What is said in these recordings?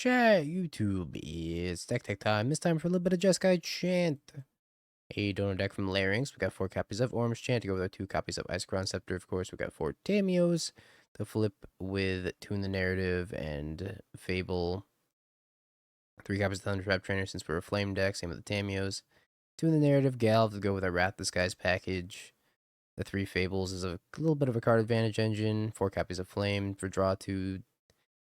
Chat, YouTube, it's Tech time. This time for a little bit of Jeskai Chant. A donor deck from Larynx. We got 4 copies of Orim's Chant to go with our 2 copies of Isochron Scepter. Of course, we got 4 Tamiyos to flip with Tune the Narrative and Fable. 3 copies of Thundertrap Trainer since we're a Flame deck. Same with the Tamiyos. Tune the Narrative, Galv to go with our Wrath Disguise package. The 3 Fables is a little bit of a card advantage engine. 4 copies of Flame for draw 2.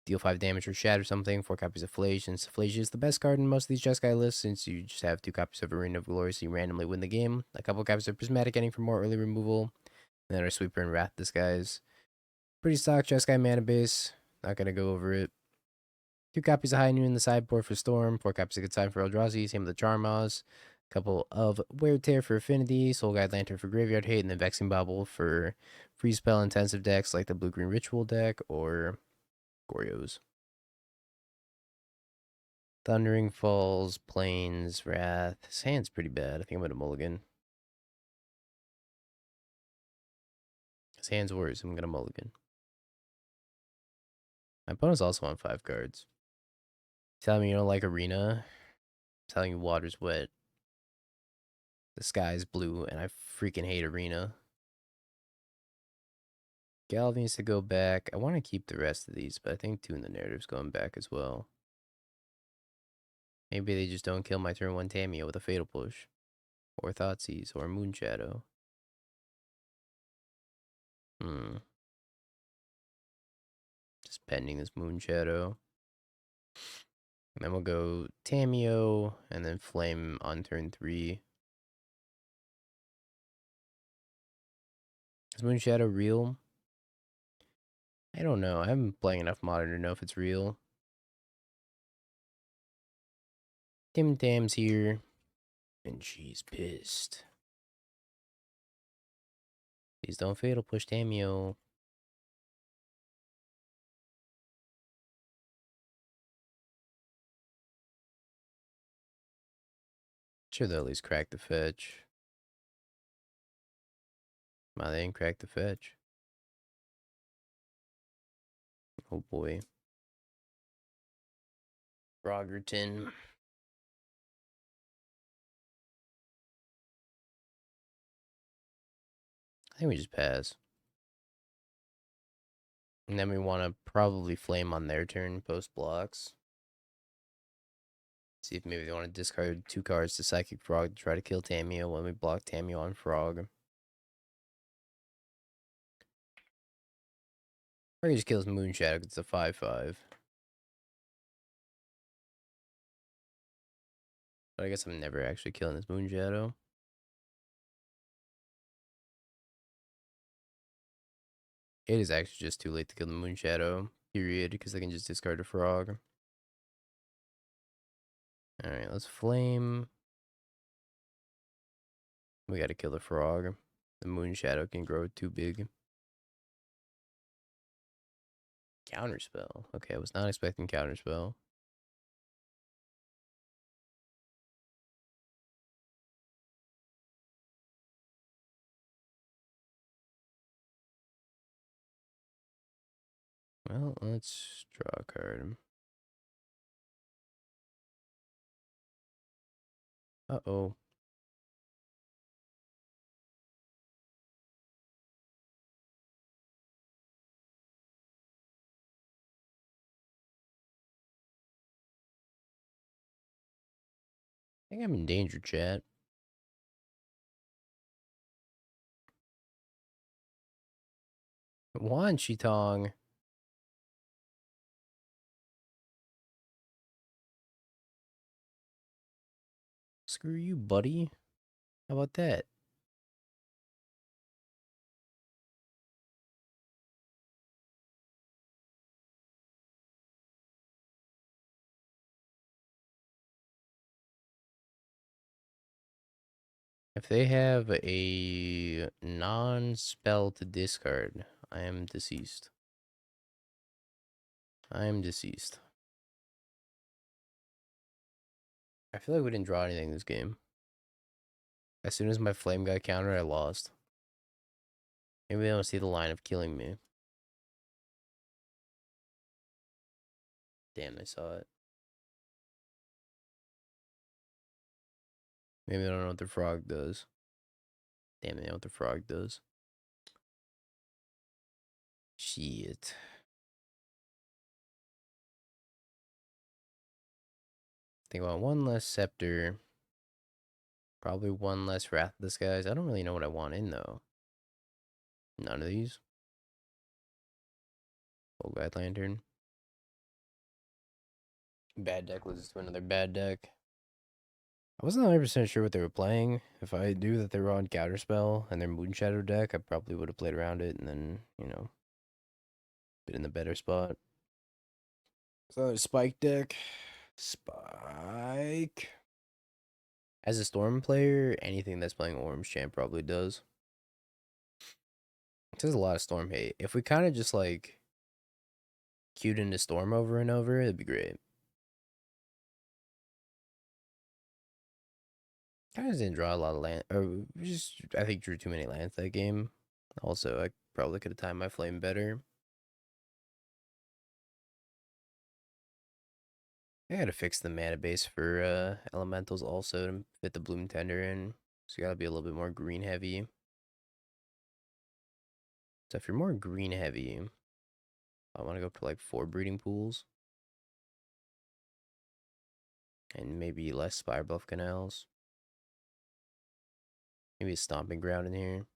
Deal 5 damage or shatter something. 4 copies of Phlage, since Phlage is the best card in most of these Jeskai lists, since you just have 2 copies of Arena of Glory, so you randomly win the game. A couple copies of Prismatic Ending for more early removal. And then our Sweeper and Wrath Disguise. Pretty stock Jeskai mana base. Not gonna go over it. 2 copies of High Noon in the sideboard for Storm. 4 copies of Consign for Eldrazi. Same with the Charmaws. A couple of Wear Tear for Affinity. Soul Guide Lantern for Graveyard Hate. And then Vexing Bauble for free spell intensive decks like the Blue-Green Ritual deck or Goryo's. Thundering Falls, Plains, Wrath. His hand's pretty bad. I think I'm going to mulligan. His hand's worse. I'm going to mulligan. My opponent's also on 5 cards. Telling me you don't like Arena. Telling you water's wet. The sky's blue, and I freaking hate Arena. Galv needs to go back. I want to keep the rest of these, but I think Tune the Narrative's going back as well. Maybe they just don't kill my turn 1 Tamiyo with a Fatal Push. Or Thoughtseize, or Moon Shadow. Just pending this Moon Shadow. And then we'll go Tamiyo, and then Flame on turn 3. Is Moon Shadow real? I don't know. I haven't been playing enough Modern to know if it's real. Tim Tam's here, and she's pissed. Please don't Fatal Push Tamiyo. Sure, they'll at least crack the fetch. Wow, they didn't crack the fetch. Oh boy. Rogerton. I think we just pass. And then we want to probably Flame on their turn, post blocks. See if maybe they want to discard 2 cards to Psychic Frog to try to kill Tamiyo when we block Tamiyo on Frog. Or he just kills Moon Shadow because it's a 5/5. But I guess I'm never actually killing this Moon Shadow. It is actually just too late to kill the Moon Shadow, period, because they can just discard a Frog. Alright, let's Flame. We gotta kill the Frog. The Moon Shadow can grow too big. Counterspell. Okay, I was not expecting Counterspell. Well, let's draw a card. Uh-oh. I think I'm in danger, chat. Wan Shitong. Screw you, buddy. How about that? If they have a non-spell to discard, I am deceased. I am deceased. I feel like we didn't draw anything this game. As soon as my flame got countered, I lost. Maybe they don't see the line of killing me. Damn, they saw it. Maybe I don't know what the frog does. Damn, I know what the frog does. Shit. I think I want one less scepter. Probably one less Wrath of the Skies. I don't really know what I want in, though. None of these. Full Guide Lantern. Bad deck loses to another bad deck. I wasn't 100% sure what they were playing. If I knew that they were on Counterspell and their Moonshadow deck, I probably would have played around it and then, you know, been in the better spot. So, Spike deck. Spike. As a Storm player, anything that's playing Orim's Chant probably does. There's a lot of Storm hate. If we kind of just like queued into Storm over and over, it'd be great. Kind of didn't draw a lot of land, or just I think drew too many lands that game. Also, I probably could have timed my flame better. I gotta fix the mana base for elementals also to fit the Bloom Tender in. So you gotta be a little bit more green heavy. So if you're more green heavy, I want to go for like 4 breeding pools. And maybe less Spire Bluff Canals. Maybe a Stomping Ground in here.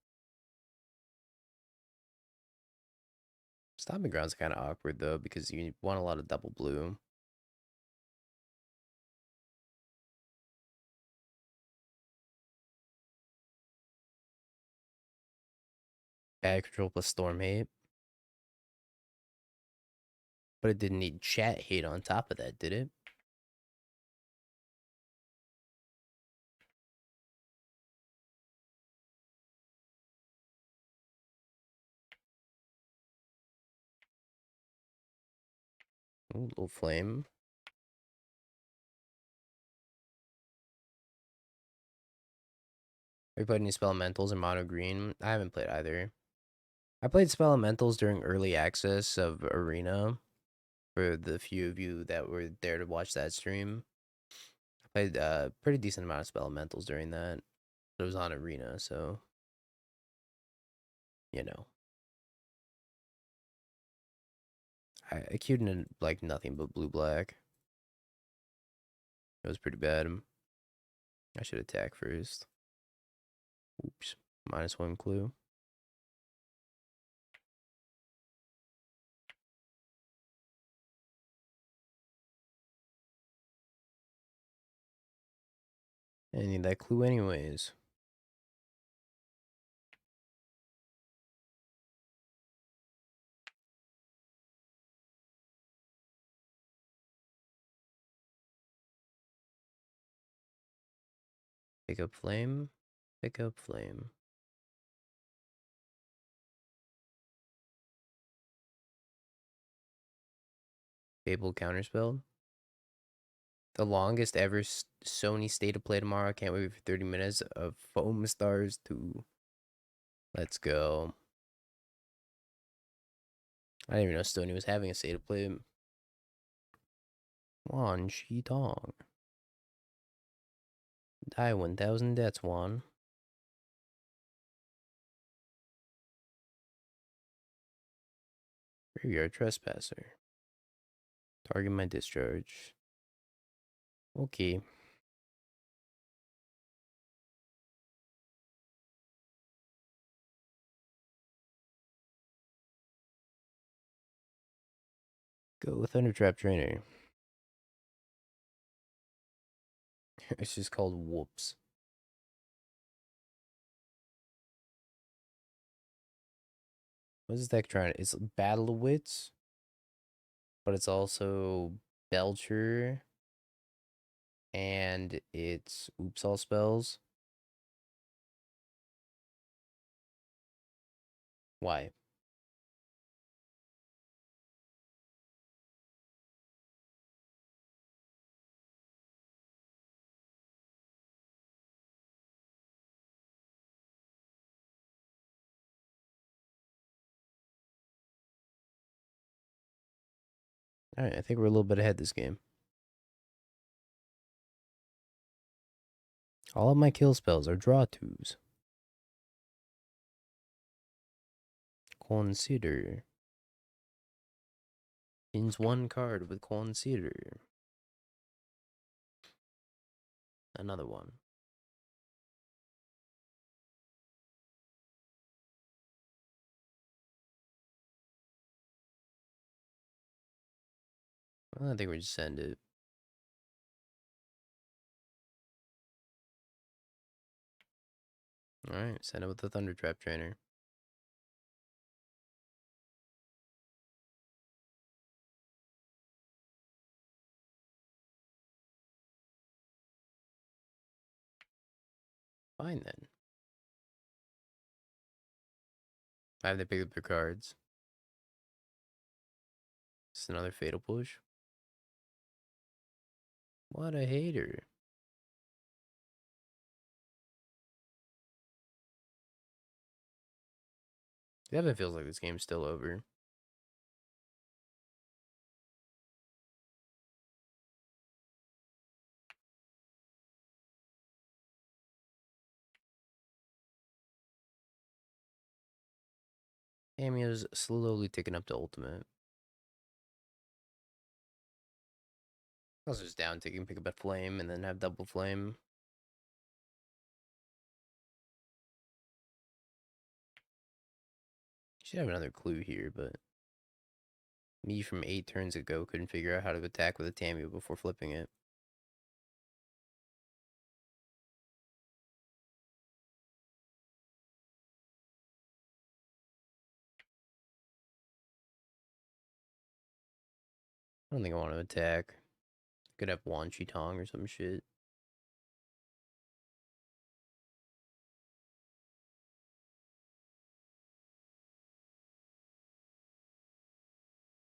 Stomping Ground's kind of awkward though because you want a lot of double blue. Bad control plus Storm Hate. But it didn't need Chat Hate on top of that, did it? Ooh, little flame. Have you played any Spelementals in Mono Green? I haven't played either. I played Spelementals during early access of Arena. For the few of you that were there to watch that stream. I played a pretty decent amount of Spelementals during that. It was on Arena, so you know. I queued in like nothing but blue black. It was pretty bad. I should attack first. Oops. -1 clue. I need that clue anyways. Pick up flame. Pick up flame. Fable counterspell. The longest ever Sony State of Play tomorrow. I can't wait for 30 minutes of Foam Stars 2. Let's go. I didn't even know Sony was having a State of Play. Wan Shi Tong. Die 1,000 deaths, Wan. Graveyard Trespasser. Target my discharge. Okay. Go with Thundertrap Trainer. It's just called Whoops. What is this deck trying to? It's Battle of Wits, but it's also Belcher, and it's Oops All Spells. Why? Alright, I think we're a little bit ahead this game. All of my kill spells are draw twos. Consider. Ins one card with Consider. Another one. Well, I think we just send it. Alright, send it with the Thundertrap Trainer. Fine then. I have to pick up their cards. Just another Fatal Push. What a hater. It definitely feels like this game's still over. Tamiyo's slowly ticking up to ultimate. I was just down taking pick up a flame and then have double flame. Should have another clue here, but me from 8 turns ago couldn't figure out how to attack with a Tamiyo before flipping it. I don't think I want to attack. Could have Wan Chi Tong or some shit.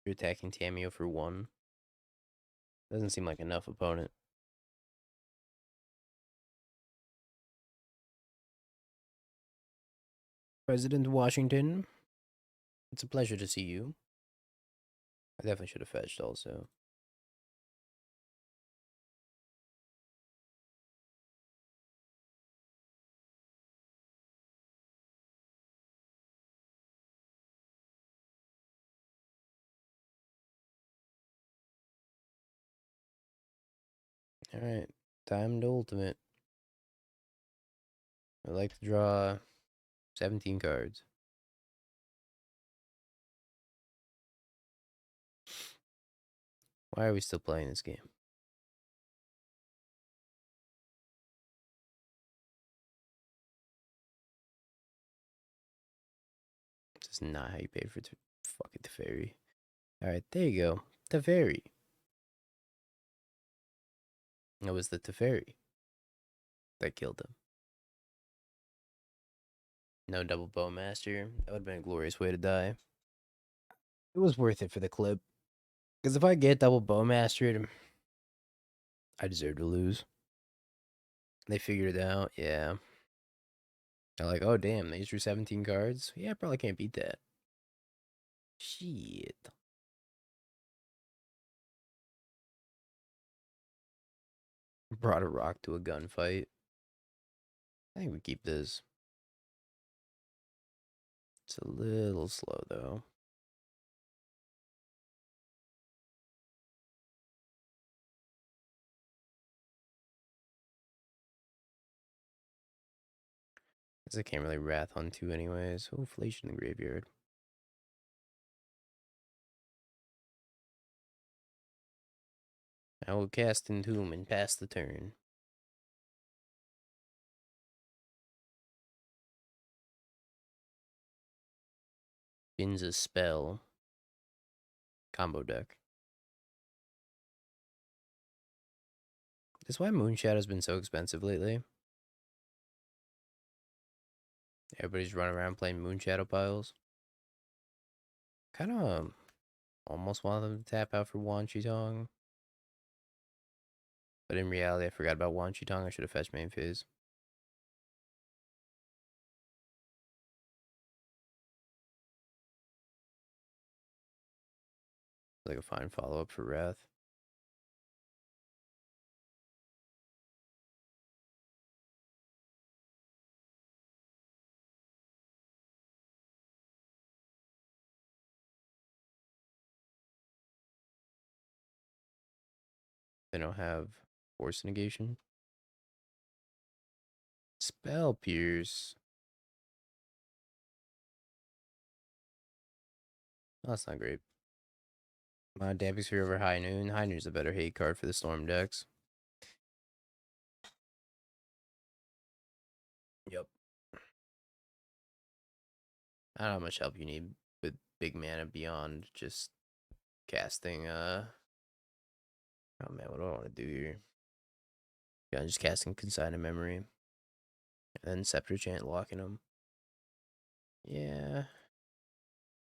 You're attacking Tamiyo for 1. Doesn't seem like enough opponent. President Washington, it's a pleasure to see you. I definitely should have fetched also. Alright, time to ultimate. I'd like to draw 17 cards. Why are we still playing this game? This is not how you pay for fucking Teferi. Alright, there you go. Teferi. It was the Teferi that killed him. No double Bowmaster. That would have been a glorious way to die. It was worth it for the clip. Because if I get double Bowmastered, I deserve to lose. They figured it out, yeah. They're like, oh damn, they drew 17 cards? Yeah, I probably can't beat that. Shit. Brought a rock to a gunfight. I think we keep this. It's a little slow though. Because I can't really Wrath on 2 anyways. Oh, Fhlage in the graveyard. I will cast Entomb and pass the turn. Spins a spell. Combo deck. That's why Moonshot has been so expensive lately. Everybody's running around playing Moonshadow piles. Kind of almost wanted them to tap out for Wan Chi Tong. But in reality, I forgot about Wan Chi Tong. I should have fetched main phase. Like a fine follow-up for Wrath. They don't have force negation. Spell Pierce. Oh, that's not great. Damping Sphere over High Noon. High Noon's a better hate card for the Storm decks. Yep. I don't know how much help you need with big mana beyond just casting, oh man, what do I want to do here? Yeah, I'm just casting Consign in Memory. And then Scepter Chant locking them. Yeah.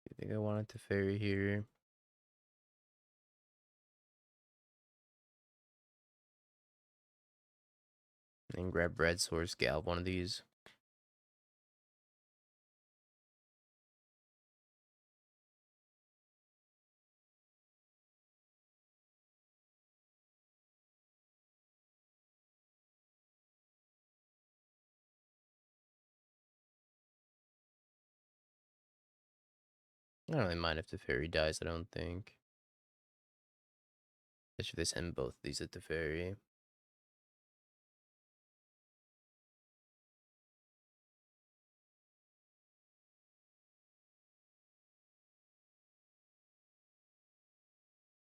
I think I wanted to Teferi here. And grab Red Source Galv one of these. I don't really mind if Teferi dies, I don't think. Especially if they send both of these at Teferi.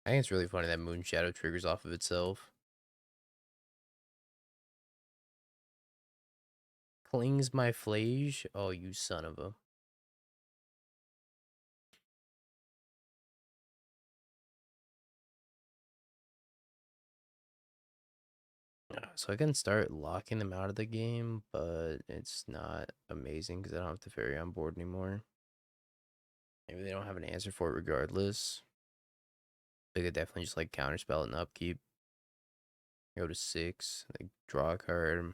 I think it's really funny that Moon Shadow triggers off of itself. Clings my Phlage? Oh, you son of a... So I can start locking them out of the game, but it's not amazing because I don't have Teferi on board anymore. Maybe they don't have an answer for it regardless. They could definitely just like counterspell and upkeep. Go to 6, like draw a card.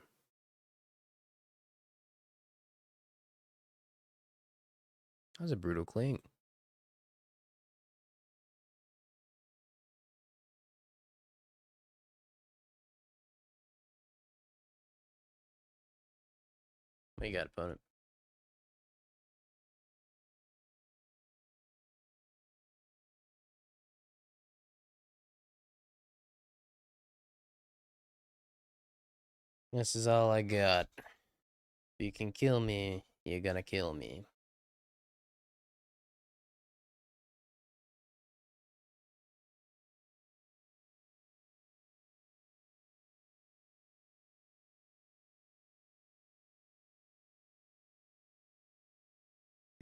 That was a brutal cling. What you got, opponent? This is all I got. If you can kill me, you're gonna kill me.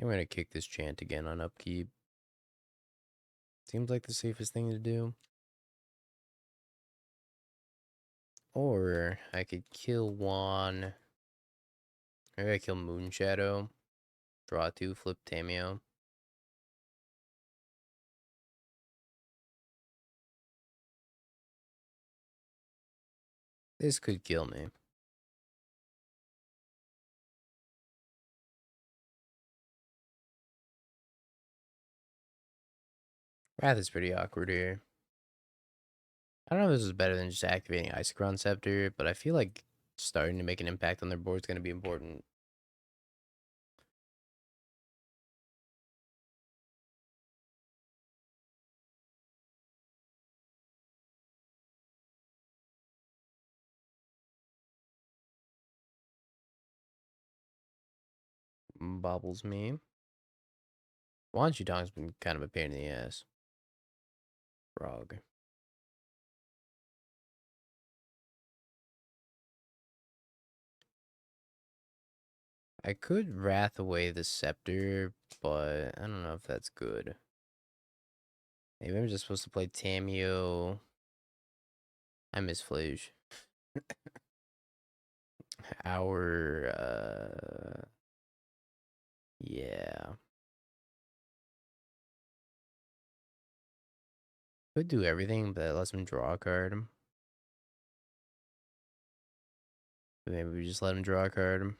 I'm gonna kick this Chant again on upkeep. Seems like the safest thing to do. Or I could kill one. Maybe I kill Moon Shadow. Draw 2, flip Tamiyo. This could kill me. Wrath is pretty awkward here. I don't know if this is better than just activating Isochron Scepter, but I feel like starting to make an impact on their board is going to be important. Bobbles me. Wanchu Tong's been kind of a pain in the ass. Frog. I could Wrath away the Scepter, but I don't know if that's good. Maybe I'm just supposed to play Tamiyo. I miss Phlage. Yeah. Could do everything, but that lets him draw a card. Maybe we just let him draw a card.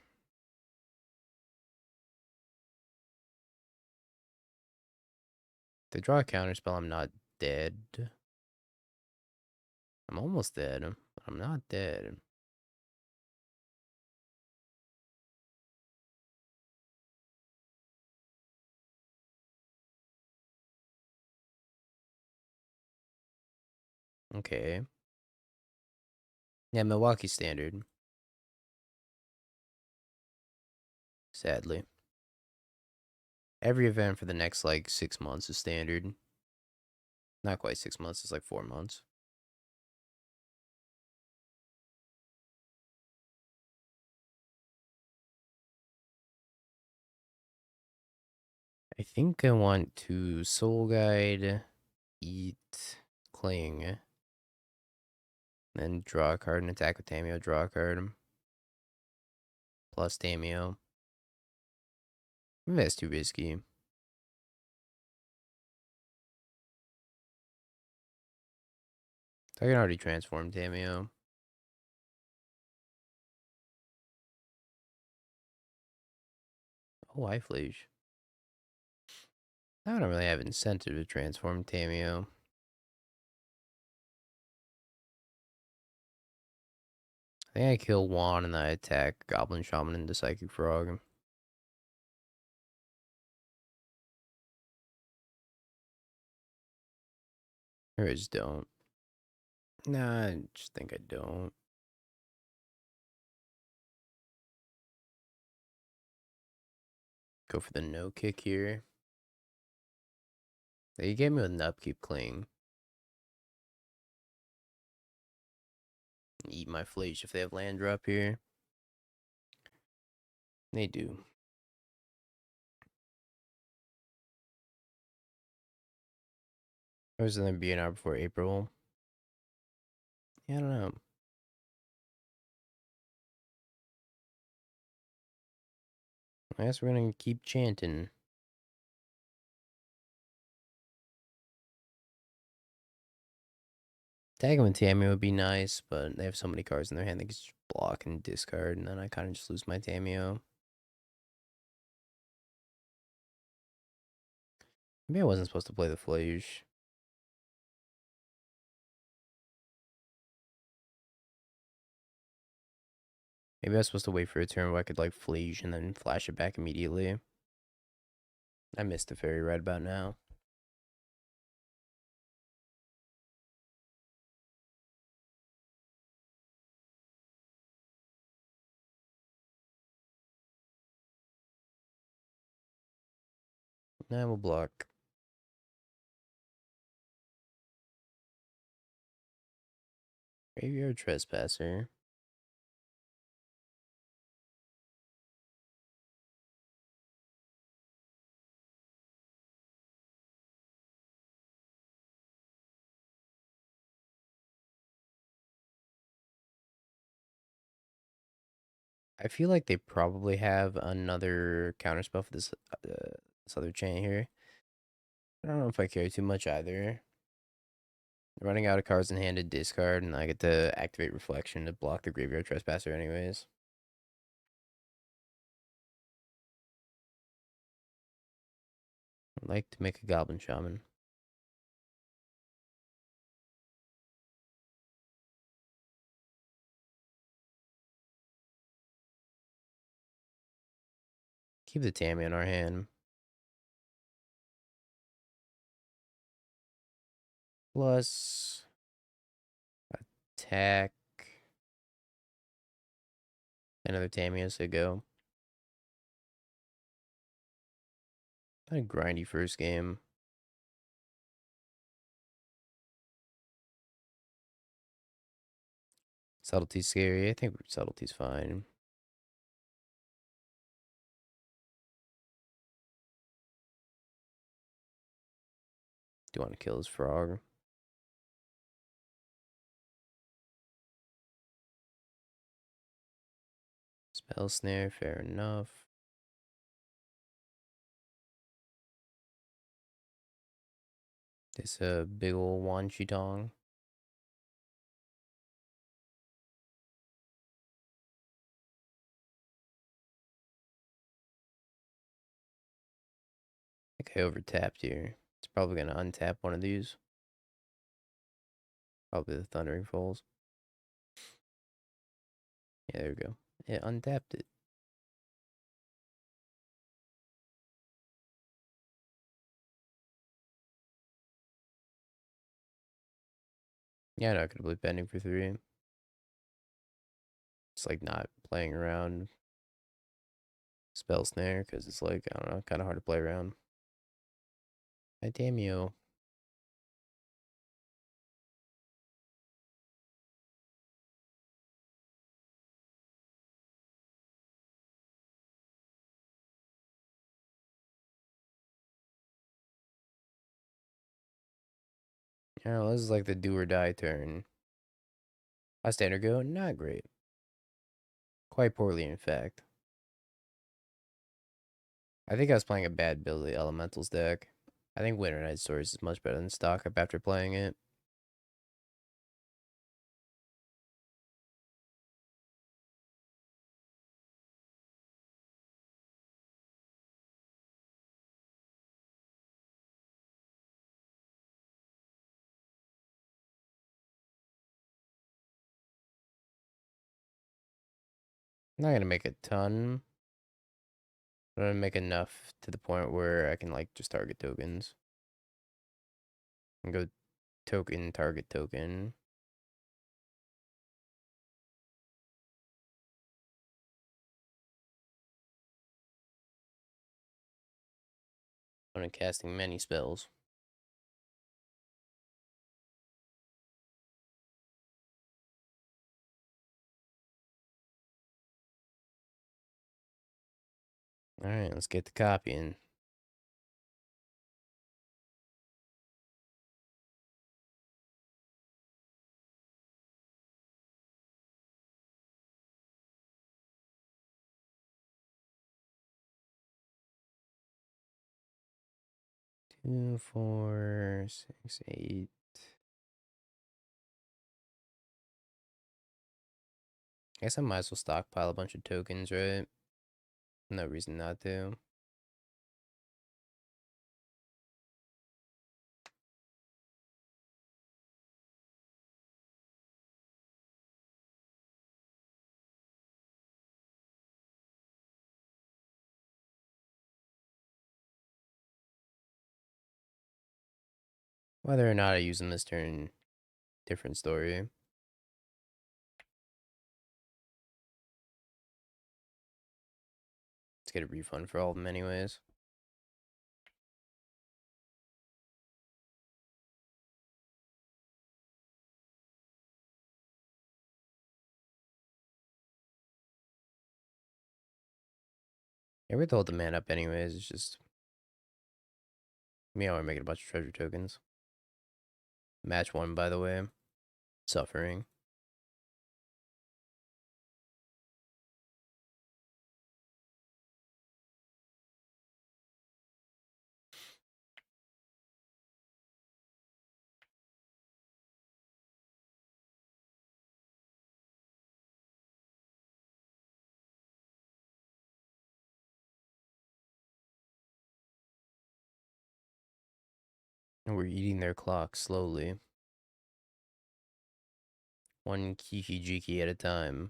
If they draw a counterspell, I'm not dead. I'm almost dead, but I'm not dead. Okay. Yeah, Milwaukee standard. Sadly. Every event for the next, like, 6 months is standard. Not quite 6 months, it's like 4 months. I think I want to Soul Guide, eat, Cling, then draw a card and attack with Tamiyo, draw a card. Plus Tamiyo. Maybe that's too risky. I can already transform Tamiyo. Oh, I Fhlage. I don't really have incentive to transform Tamiyo. I think I kill Juan and then I attack Goblin Shaman into Psychic Frog. Or I just don't. Nah, I just think I don't. Go for the no kick here. They gave me with an upkeep Cling. Eat my Fhlage if they have land drop here. They do. I was in the BNR before April. Yeah, I don't know. I guess we're gonna keep chanting. Tagging with Tamiyo would be nice, but they have so many cards in their hand they can just block and discard, and then I kind of just lose my Tamiyo. Maybe I wasn't supposed to play the Fhlage. Maybe I was supposed to wait for a turn where I could like Fhlage and then flash it back immediately. I missed the Teferi right about now. Now we'll block. Graveyard Trespasser. I feel like they probably have another counterspell for this other Chant here. I don't know if I care too much either. Running out of cards in hand to discard, and I get to activate Reflection to block the Graveyard Trespasser anyways. I'd like to make a Goblin Shaman. Keep the Tamiyo in our hand. Plus attack. Another Tamiyo, so go. Kind of grindy first game. Subtlety's scary. I think subtlety's fine. Do want to kill his frog. Spell snare, fair enough. This big ol' Wan Chitong. I think I overtapped here. It's probably gonna untap one of these. Probably the Thundering Falls. Yeah, there we go. It untapped it. Yeah, no, I could have played pending for 3. It's like not playing around Spell Snare because it's like, I don't know, kind of hard to play around. Hi, Tamiyo. Oh, this is like the do or die turn. My standard go, not great. Quite poorly, in fact. I think I was playing a bad build of the Elementals deck. I think Winter Night Stories is much better than Stock Up after playing it. I'm not gonna make a ton, but I'm gonna make enough to the point where I can like just target tokens. And go token, target token. I'm casting many spells. Alright, let's get the copying. Two, 4, 6, 8. I guess I might as well stockpile a bunch of tokens, right? No reason not to. Whether or not I use them this turn, different story. Let's get a refund for all of them anyways. Yeah, we hold the man up anyways. It's just me. I want to make a bunch of treasure tokens. Match 1, by the way. Suffering. And we're eating their clock slowly. One Kiki Jiki at a time.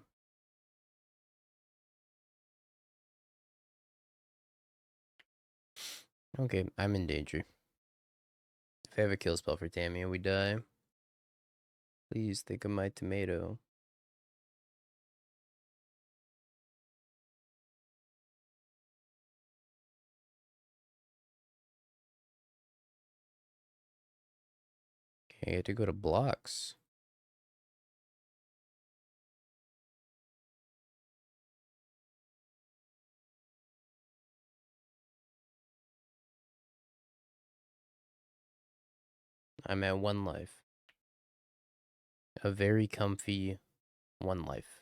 Okay, I'm in danger. If I have a kill spell for Tamiyo, we die. Please think of my tomato. Okay, I had to go to blocks. I'm at 1 life. A very comfy 1 life.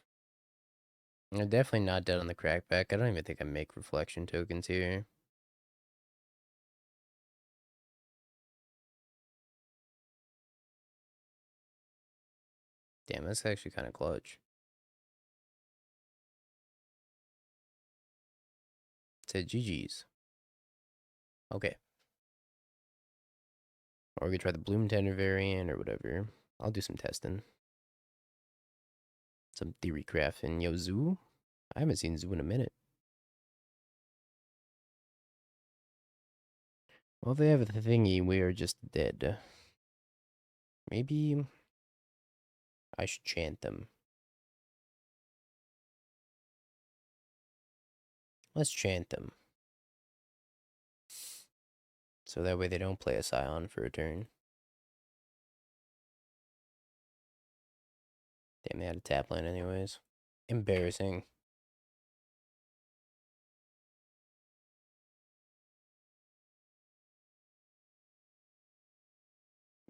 I'm definitely not dead on the crackback. I don't even think I make reflection tokens here. Damn, that's actually kind of clutch. Said GG's. Okay. Or we could try the Bloom Tender variant or whatever. I'll do some testing. Some theory crafting. Yo, Zoo? I haven't seen Zoo in a minute. Well, if they have a thingy, we are just dead. Maybe I should chant them. Let's chant them. So that way they don't play a Scion for a turn. Damn, they had a tap line anyways. Embarrassing.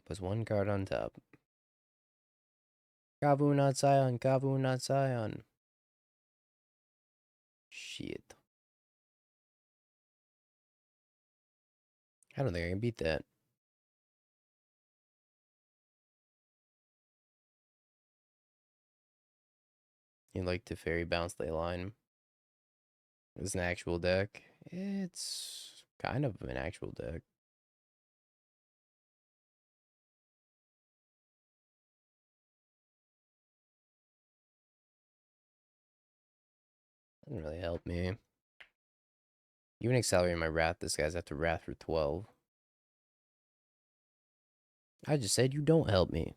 Was one card on top. Kavu not Scion, Kavu not Scion. Shit. I don't think I can beat that. You like Teferi bounce ley line. It's an actual deck. It's kind of an actual deck. Doesn't really help me. Even accelerating my wrath, this guy's after wrath for 12. I just said you don't help me.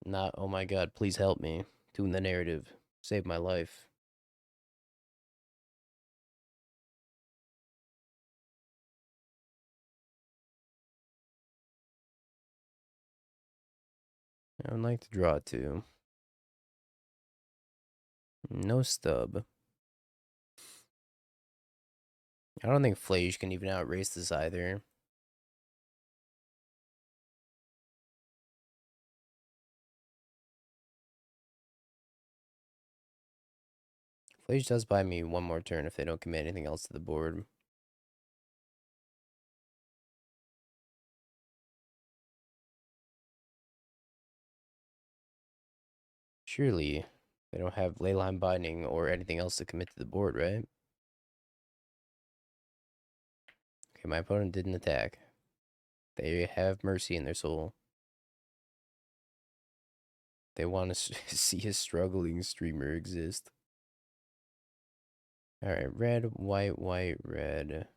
Not, oh my god, please help me. Tune the narrative. Save my life. I would like to draw two. No stub. I don't think Phlage can even outrace this either. Phlage does buy me one more turn if they don't commit anything else to the board. Surely they don't have Leyline Binding or anything else to commit to the board, right? Okay, my opponent didn't attack. They have mercy in their soul. They want to see a struggling streamer exist. Alright, red, white, white, red.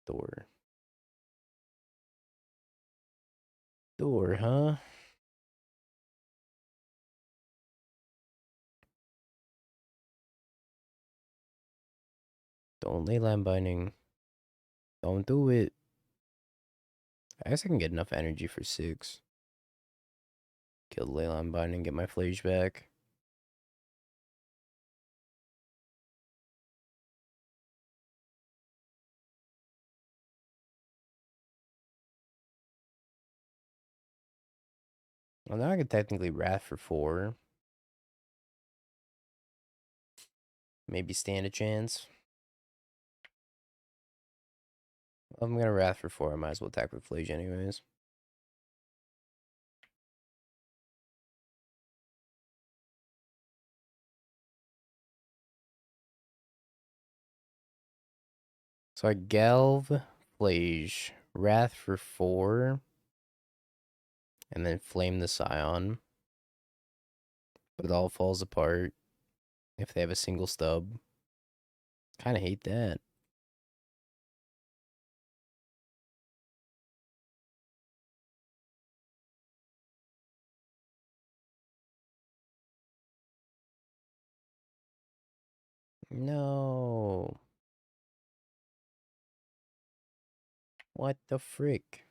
Door. Door, huh? Don't Leyline Binding. Don't do it. I guess I can get enough energy for 6. Kill the Leyline Binding, get my Phlage back. Well, now I could technically Wrath for 4. Maybe stand a chance. I'm gonna Wrath for 4. I might as well attack with Phlage anyways. So I Galv, Phlage, Wrath for 4, and then Flame the Scion. But it all falls apart if they have a single stub. Kind of hate that. No. What the frick?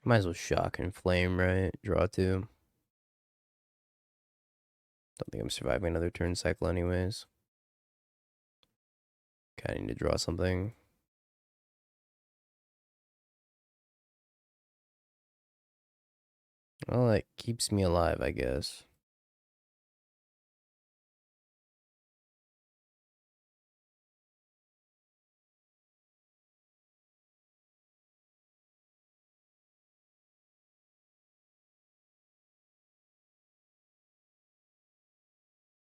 Might as well Shock and Flame, right? Draw 2. Don't think I'm surviving another turn cycle anyways. Kinda need to draw something. Well, it keeps me alive, I guess.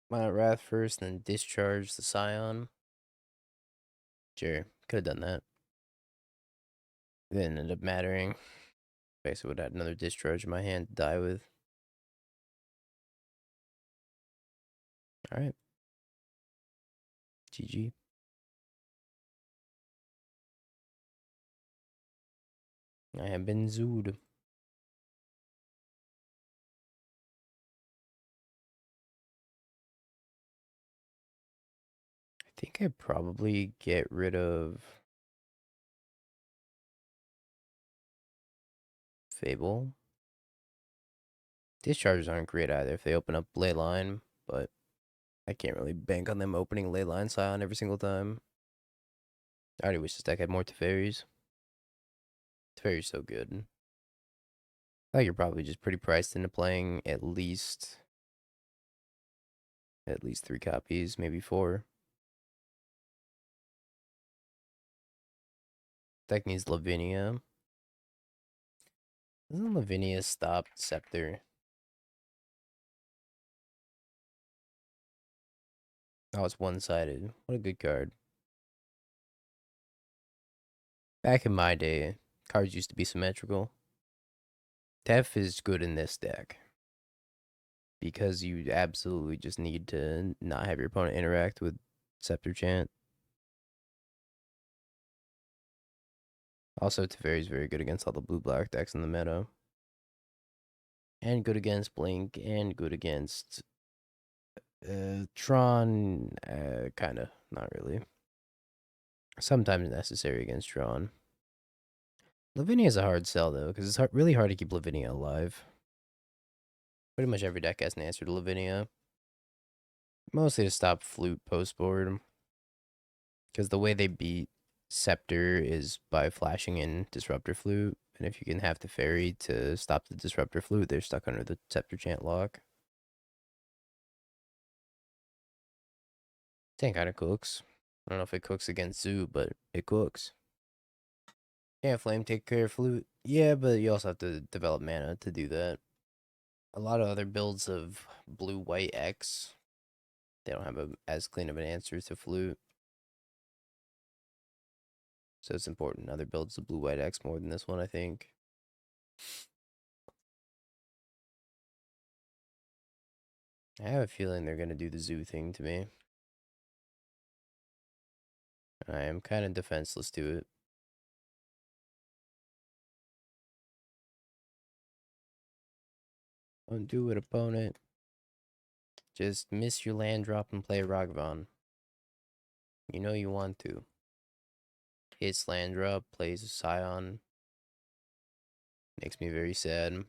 My Wrath first, then discharge the Scion. Sure, could have done that. Didn't end up mattering. Basically would have had another discharge in my hand to die with. Alright. GG. I have been zooed. I think I'd probably get rid of Fable. Discharges aren't great either if they open up Leyline, but I can't really bank on them opening Leyline Scion every single time. I already wish this deck had more Teferis. Teferi's so good. I think you're probably just pretty priced into playing at least 3 copies, maybe 4. Deck needs Lavinia. Doesn't Lavinia stop Scepter? Oh, it's one-sided. What a good card. Back in my day, cards used to be symmetrical. Tef is good in this deck because you absolutely just need to not have your opponent interact with Scepter Chant. Also, Teferi is very good against all the blue-black decks in the meta. And good against Blink, and good against Tron, kinda, not really. Sometimes necessary against Tron. Lavinia is a hard sell, though, because it's really hard to keep Lavinia alive. Pretty much every deck has an answer to Lavinia. Mostly to stop Flute post-board. Because the way they beat Scepter is by flashing in Disruptor Flute. And if you can have Teferi to stop the Disruptor Flute, they're stuck under the Scepter Chant lock. Thing kind of cooks. I don't know if it cooks against Zoo, but it cooks. Yeah, Flame take care of Flute. Yeah, but you also have to develop mana to do that. A lot of other builds of blue-white X, they don't have as clean of an answer to Flute. So it's important. Other builds of blue-white X more than this one, I think. I have a feeling they're going to do the Zoo thing to me. I am kind of defenseless to it. Don't do it, opponent. Just miss your land drop and play Ragavan. You know you want to. Hits land drop, plays a Scion. Makes me very sad.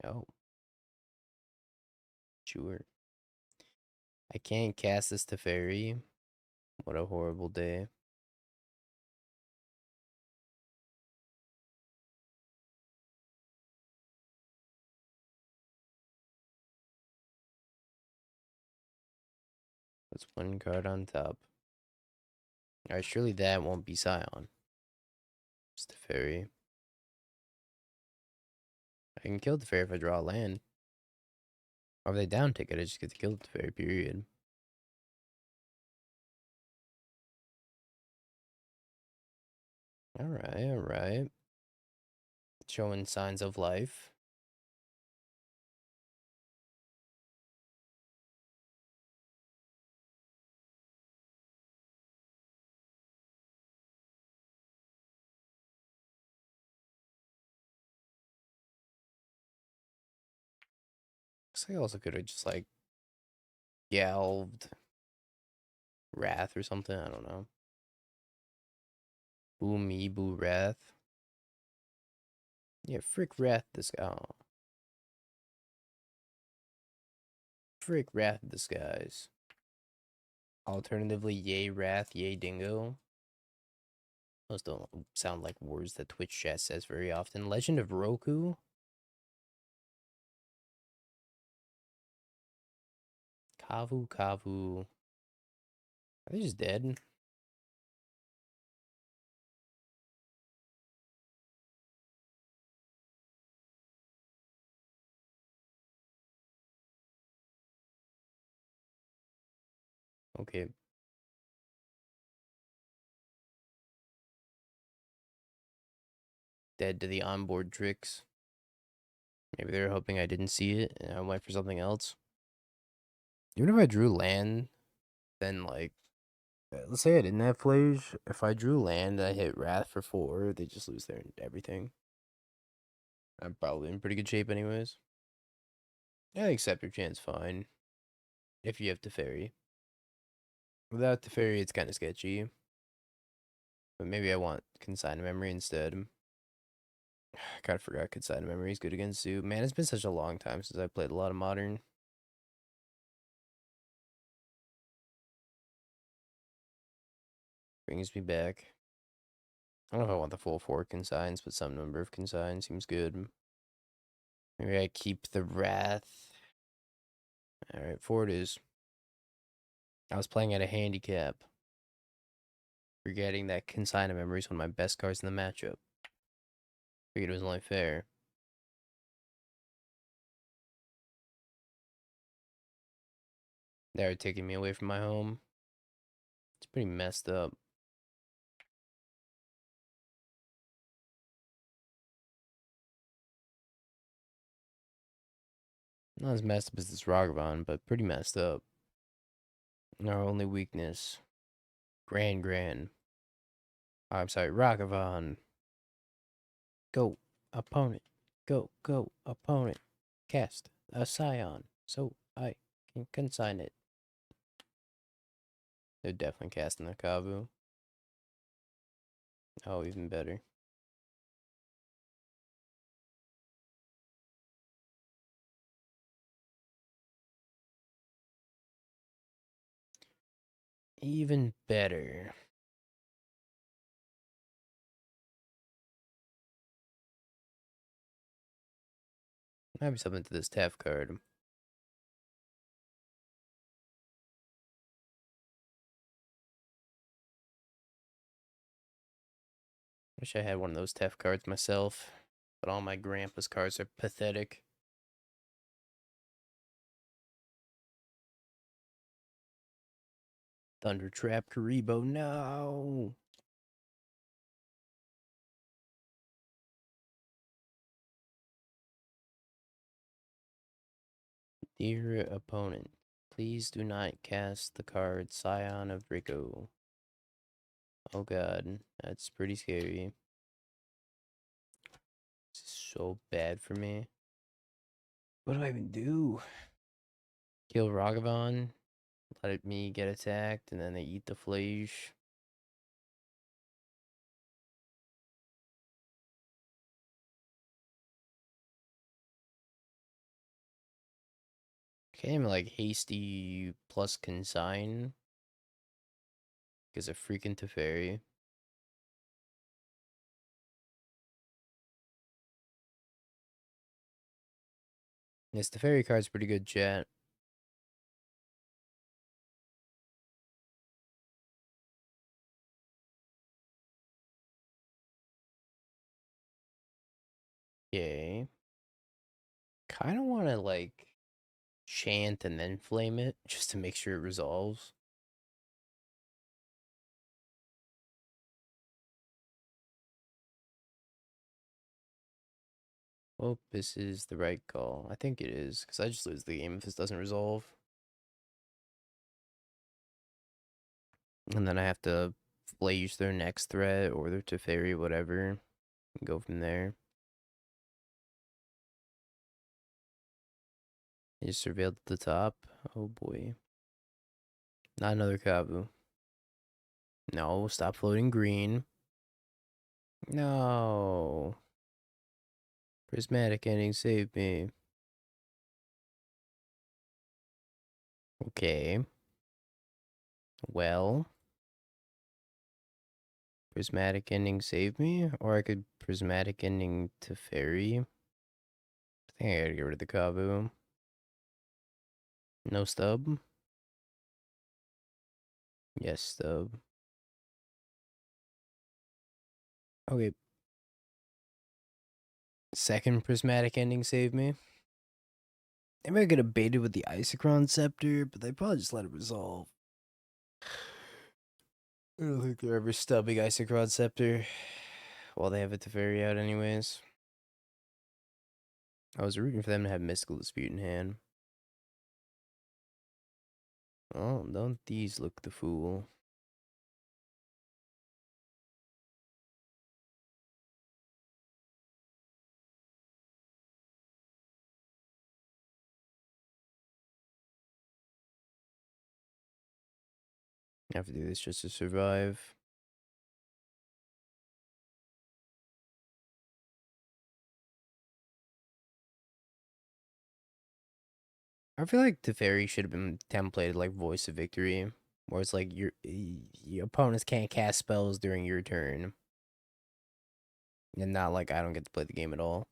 Oh. Sure. I can't cast this Teferi. What a horrible day. That's one card on top. Alright, surely that won't be Scion. It's Teferi. I can kill Teferi if I draw a land. Or if they down ticket, I just get to kill Teferi, period. Alright, alright. Showing signs of life. Looks like I also could have just like Galved Wrath or something. I don't know. Boo me, boo Wrath. Yeah, frick Wrath this guy. Oh. Frick Wrath disguise. Alternatively, yay Wrath, yay Dingo. Those don't sound like words that Twitch chat says very often. Legend of Roku. Kavu Kavu. Are they just dead? Okay. Dead to the onboard tricks. Maybe they were hoping I didn't see it and I went for something else. Even if I drew land, then like, let's say I didn't have Phlage. If I drew land and I hit Wrath for 4, they just lose their everything. I'm probably in pretty good shape anyways. I think Scepter Chant's fine. If you have Teferi. Without Teferi, it's kind of sketchy. But maybe I want Consign Memory instead. I kind of forgot Consign Memory is good against Zoo. Man, it's been such a long time since I played a lot of Modern. Brings me back. I don't know if I want the full 4 consigns, but some number of consigns seems good. Maybe I keep the Wrath. Alright, 4 it is. I was playing at a handicap. Forgetting that Consign of Memory is one of my best cards in the matchup. Figured it was only fair. They're taking me away from my home. It's pretty messed up. Not as messed up as this Ragavan, but pretty messed up. Our only weakness. Gran. I'm sorry, Ragavan. Go, opponent. Go, opponent. Cast a Scion, so I can consign it. They're definitely casting a Kavu. Oh, even better. Even better. Might be something to this Tef card. Wish I had one of those Tef cards myself, but all my grandpa's cards are pathetic. Thundertrap Karibo, no! Dear opponent, please do not cast the card Scion of Rico. Oh god, that's pretty scary. This is so bad for me. What do I even do? Kill Ragavan, let me get attacked, and then they eat the Phlage. Can't even like hasty plus consign because of freaking Teferi. This Teferi card's pretty good, chat. Okay. Kind of want to like chant and then flame it just to make sure it resolves. Hope this is the right call. I think it is, because I just lose the game if this doesn't resolve. And then I have to Phlage their next threat or their Teferi, whatever, and go from there. They just surveilled at the top. Oh boy. Not another Kabu. No, stop floating green. No. Prismatic Ending, save me. Okay. Well. Prismatic Ending, save me? Or I could Prismatic Ending Teferi. I think I gotta get rid of the Kabu. No stub? Yes, stub. Okay. Second Prismatic Ending, save me. They might get baited with the Isochron Scepter, but they probably just let it resolve. I don't think they're ever stubbing Isochron Scepter. Well, they have a Teferi out anyways. I was rooting for them to have Mystical Dispute in hand. Oh, don't these look the fool? I have to do this just to survive. I feel like Teferi should have been templated like Voice of Victory, where it's like your opponents can't cast spells during your turn, and not like I don't get to play the game at all.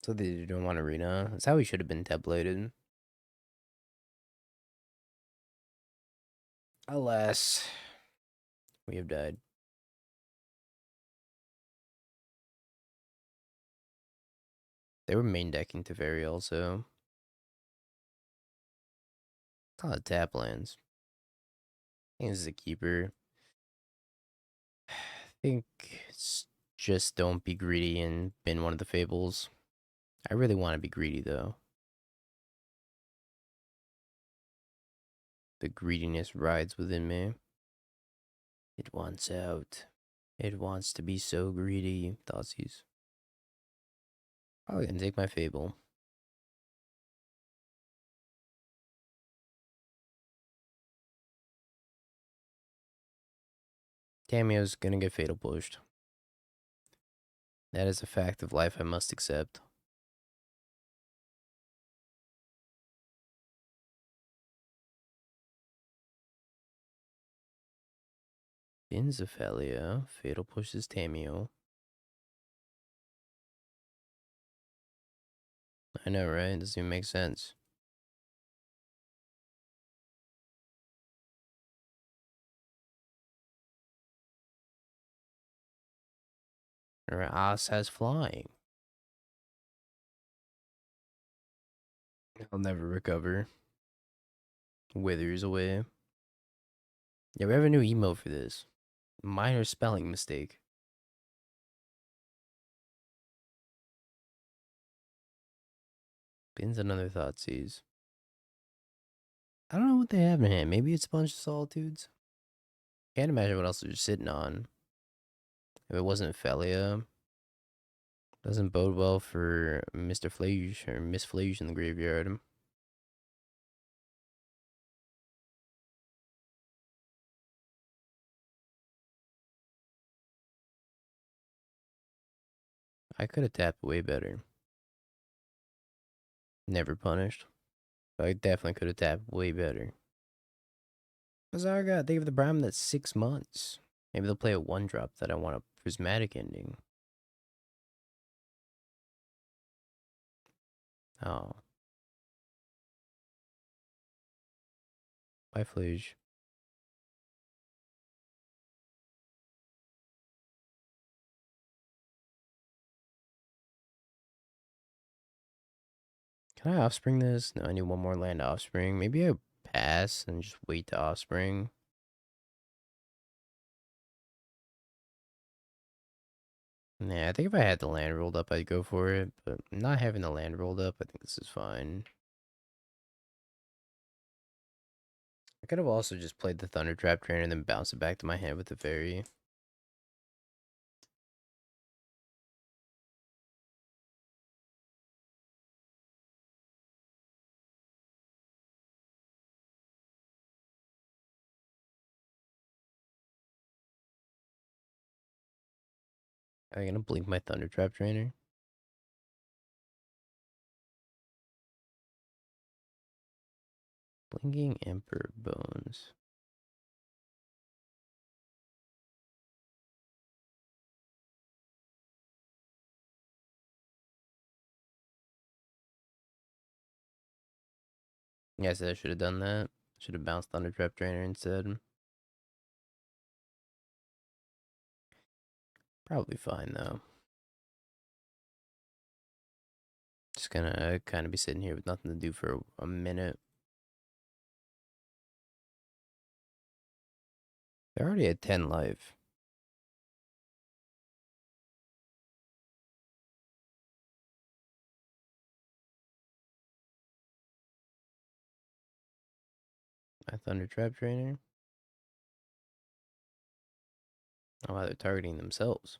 So they don't want Arena. That's how he should have been templated. Alas, we have died. They were main decking Teferi also. A lot of tap lands. I think this is a keeper. I think it's just don't be greedy and bin one of the Fables. I really want to be greedy though. The greediness rides within me. It wants out. It wants to be so greedy. Thoughtseize. Probably gonna take my Fable. Tamiyo's gonna get fatal pushed. That is a fact of life I must accept. Inzophalia. Fatal pushes Tamiyo. I know, right? It doesn't even make sense. Or As has flying. I'll never recover. Withers away. Yeah, we have a new emo for this. Minor spelling mistake. Bins another Thoughtseize. I don't know what they have in hand. Maybe it's a bunch of Solitudes. Can't imagine what else they're sitting on. If it wasn't Felia, doesn't bode well for Mr. Phlage or Miss Phlage in the graveyard. I could have tapped way better. Never punished. But I definitely could have tapped way better. Bazarga, they give the Brahmin that's 6 months. Maybe they'll play a 1-drop that I want a Prismatic Ending. Oh. Bye, Flige. Can I offspring this? No, I need one more land offspring. Maybe I pass and just wait to offspring. Nah, I think if I had the land rolled up, I'd go for it. But not having the land rolled up, I think this is fine. I could have also just played the Thundertrap Trainer and then bounced it back to my hand with the Fairy. Are you gonna blink my Thundertrap Trainer? Blinking Emperor Bones. Yeah, I said I should have done that. Should have bounced Thundertrap Trainer instead. Probably fine though. gonna kind of be sitting here with nothing to do for a minute. They're already at 10 life. My Thundertrap Trainer. Oh, wow, they're targeting themselves.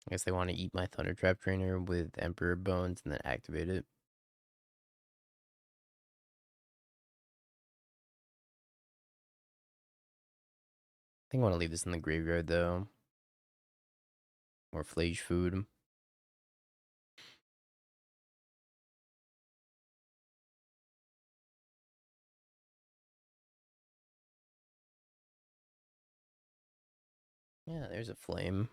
I guess they want to eat my Thundertrap Trainer with Emperor Bones and then activate it. I think I want to leave this in the graveyard, though. More Phlage food. Yeah, there's a flame.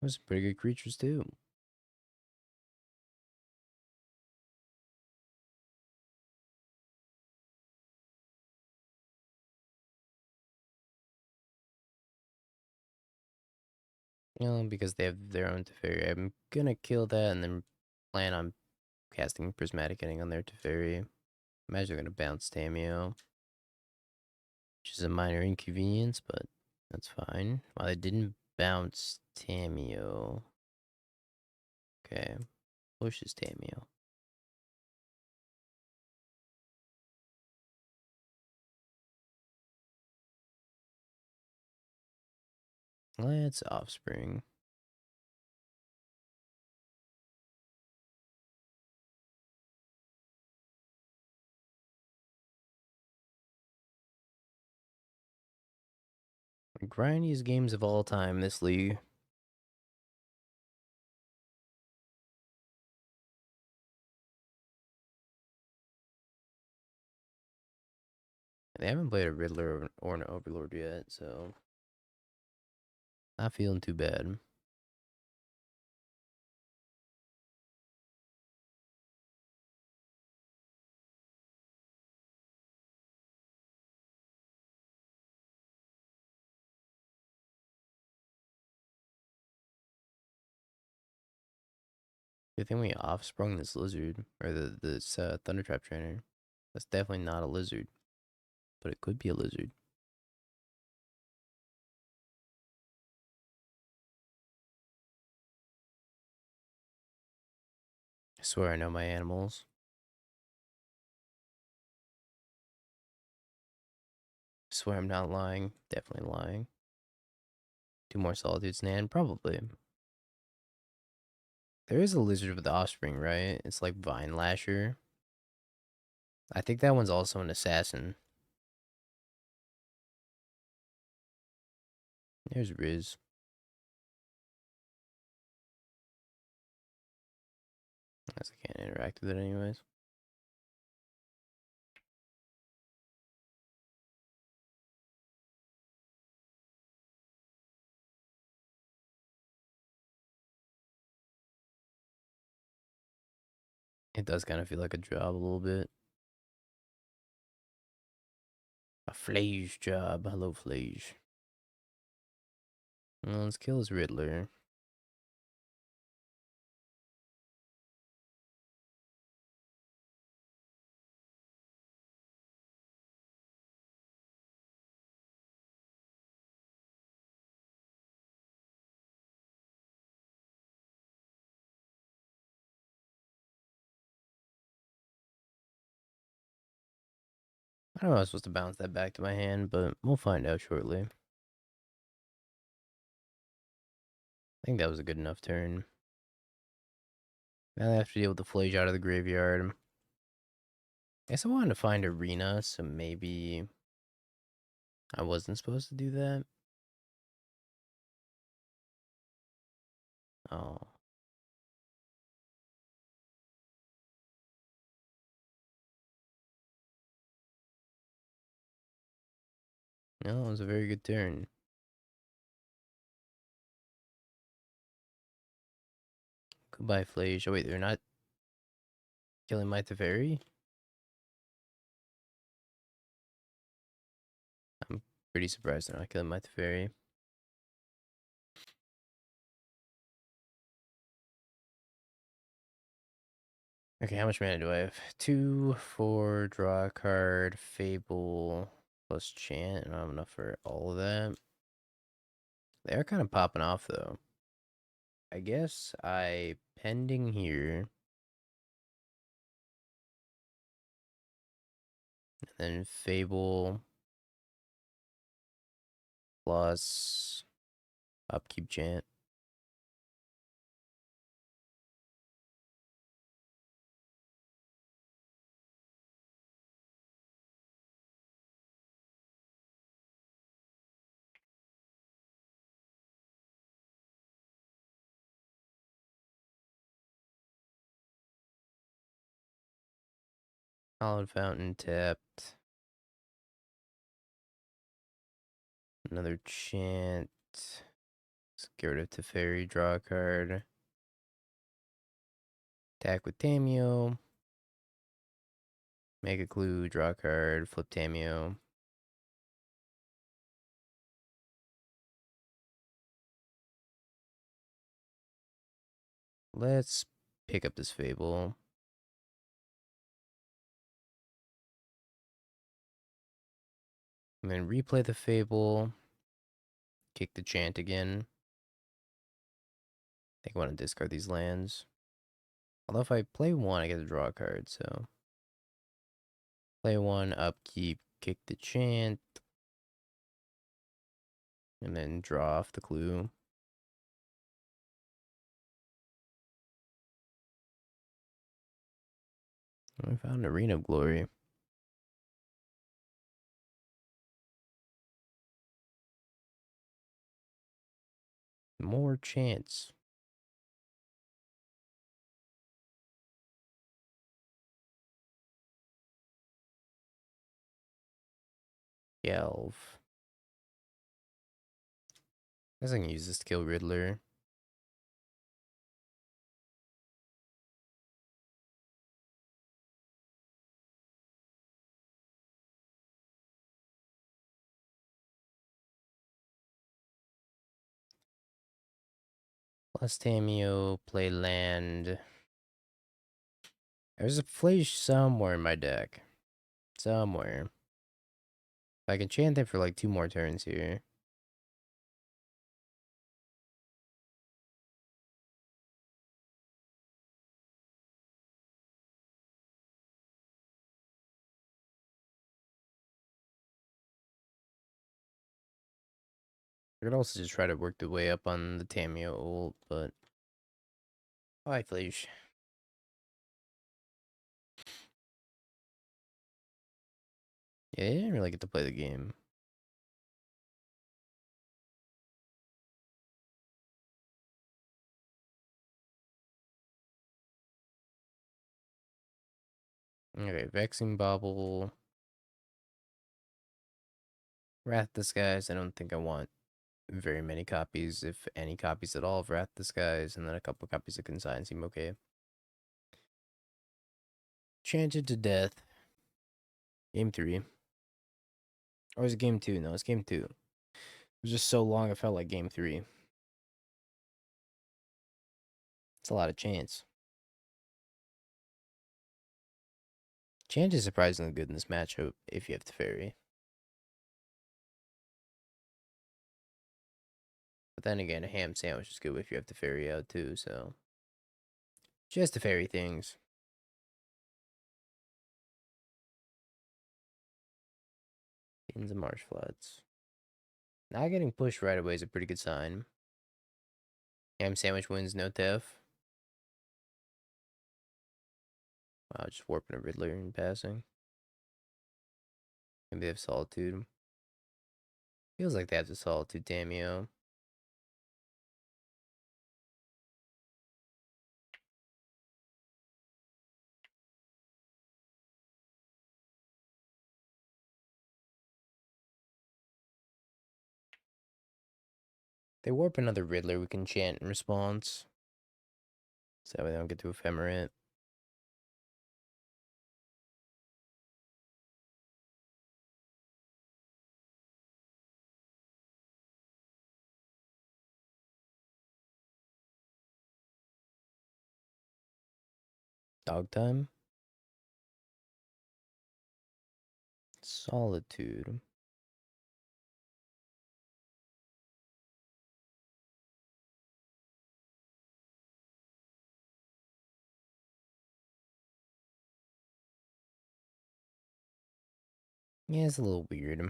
Those are pretty good creatures, too. You know, because they have their own Teferi. I'm gonna kill that and then plan on casting Prismatic Ending on their Teferi. Imagine they're gonna bounce Tamiyo, which is a minor inconvenience, but that's fine. Well, they didn't bounce Tamiyo. Okay, pushes Tamiyo. Let's Offspring. The grindiest games of all time, this league. They haven't played a Riddler or an Overlord yet, so not feeling too bad. Good thing we offsprung this lizard, or this Thundertrap Trainer. That's definitely not a lizard, but it could be a lizard. I swear I know my animals. I swear I'm not lying. Definitely lying. 2 more Solitudes, Nan? Probably. There is a lizard with the offspring, right? It's like Vine Lasher. I think that one's also an assassin. There's Riz. Guess I can't interact with it anyways. It does kind of feel like a job a little bit. A Phlage job. Hello, Phlage. Well, let's kill his Riddler. I don't know if I was supposed to bounce that back to my hand, but we'll find out shortly. I think that was a good enough turn. Now I have to deal with the Phlage out of the graveyard. I guess I wanted to find Arena, so maybe I wasn't supposed to do that. Oh. No, it was a very good turn. Goodbye, Phlage. Oh, wait, they're not Killing my Teferi? I'm pretty surprised they're not killing my Teferi. Okay, how much mana do I have? 2, 4, draw a card, Fable, plus Chant. I don't have enough for all of that. They are kind of popping off, though. I guess I pending here. And then Fable plus Upkeep Chant. Hallowed Fountain tapped. Another Chant. Let's get rid of Teferi, draw a card. Attack with Tamiyo. Make a clue, draw a card, flip Tamiyo. Let's pick up this Fable. And then replay the Fable. Kick the Chant again. I think I want to discard these lands. Although if I play one, I get to draw a card, so. Play one, upkeep, kick the Chant. And then draw off the clue. I found Arena of Glory. More chance. Gelv. I guess I can use this to kill Riddler. Plus Tamiyo, play land. There's a Phlage somewhere in my deck. Somewhere. If I can chant it for like 2 more turns here. I could also just try to work the way up on the Tamiyo ult, but... Bye, Phlage. Yeah, I didn't really get to play the game. Okay, Vexing Bobble. Wrath Disguise. I don't think I want very many copies, if any copies at all, of Wrath Disguise, and then a couple copies of Consign seem okay. Chanted to death. Game 3. Or was it game 2? No, it's game 2. It was just so long, it felt like game 3. It's a lot of chance. Chant is surprisingly good in this matchup if you have Teferi. But then again, a ham sandwich is good if you have Teferi out too, so. Just Teferi things. Inns and marsh floods. Not getting pushed right away is a pretty good sign. Ham sandwich wins, no Tef. Wow, just warping a Riddler in passing. Maybe they have Solitude. Feels like they have the Solitude Tamiyo. They warp another Riddler, we can chant in response. So that way they don't get to ephemerate. Dog time. Solitude. Yeah, it's a little weird.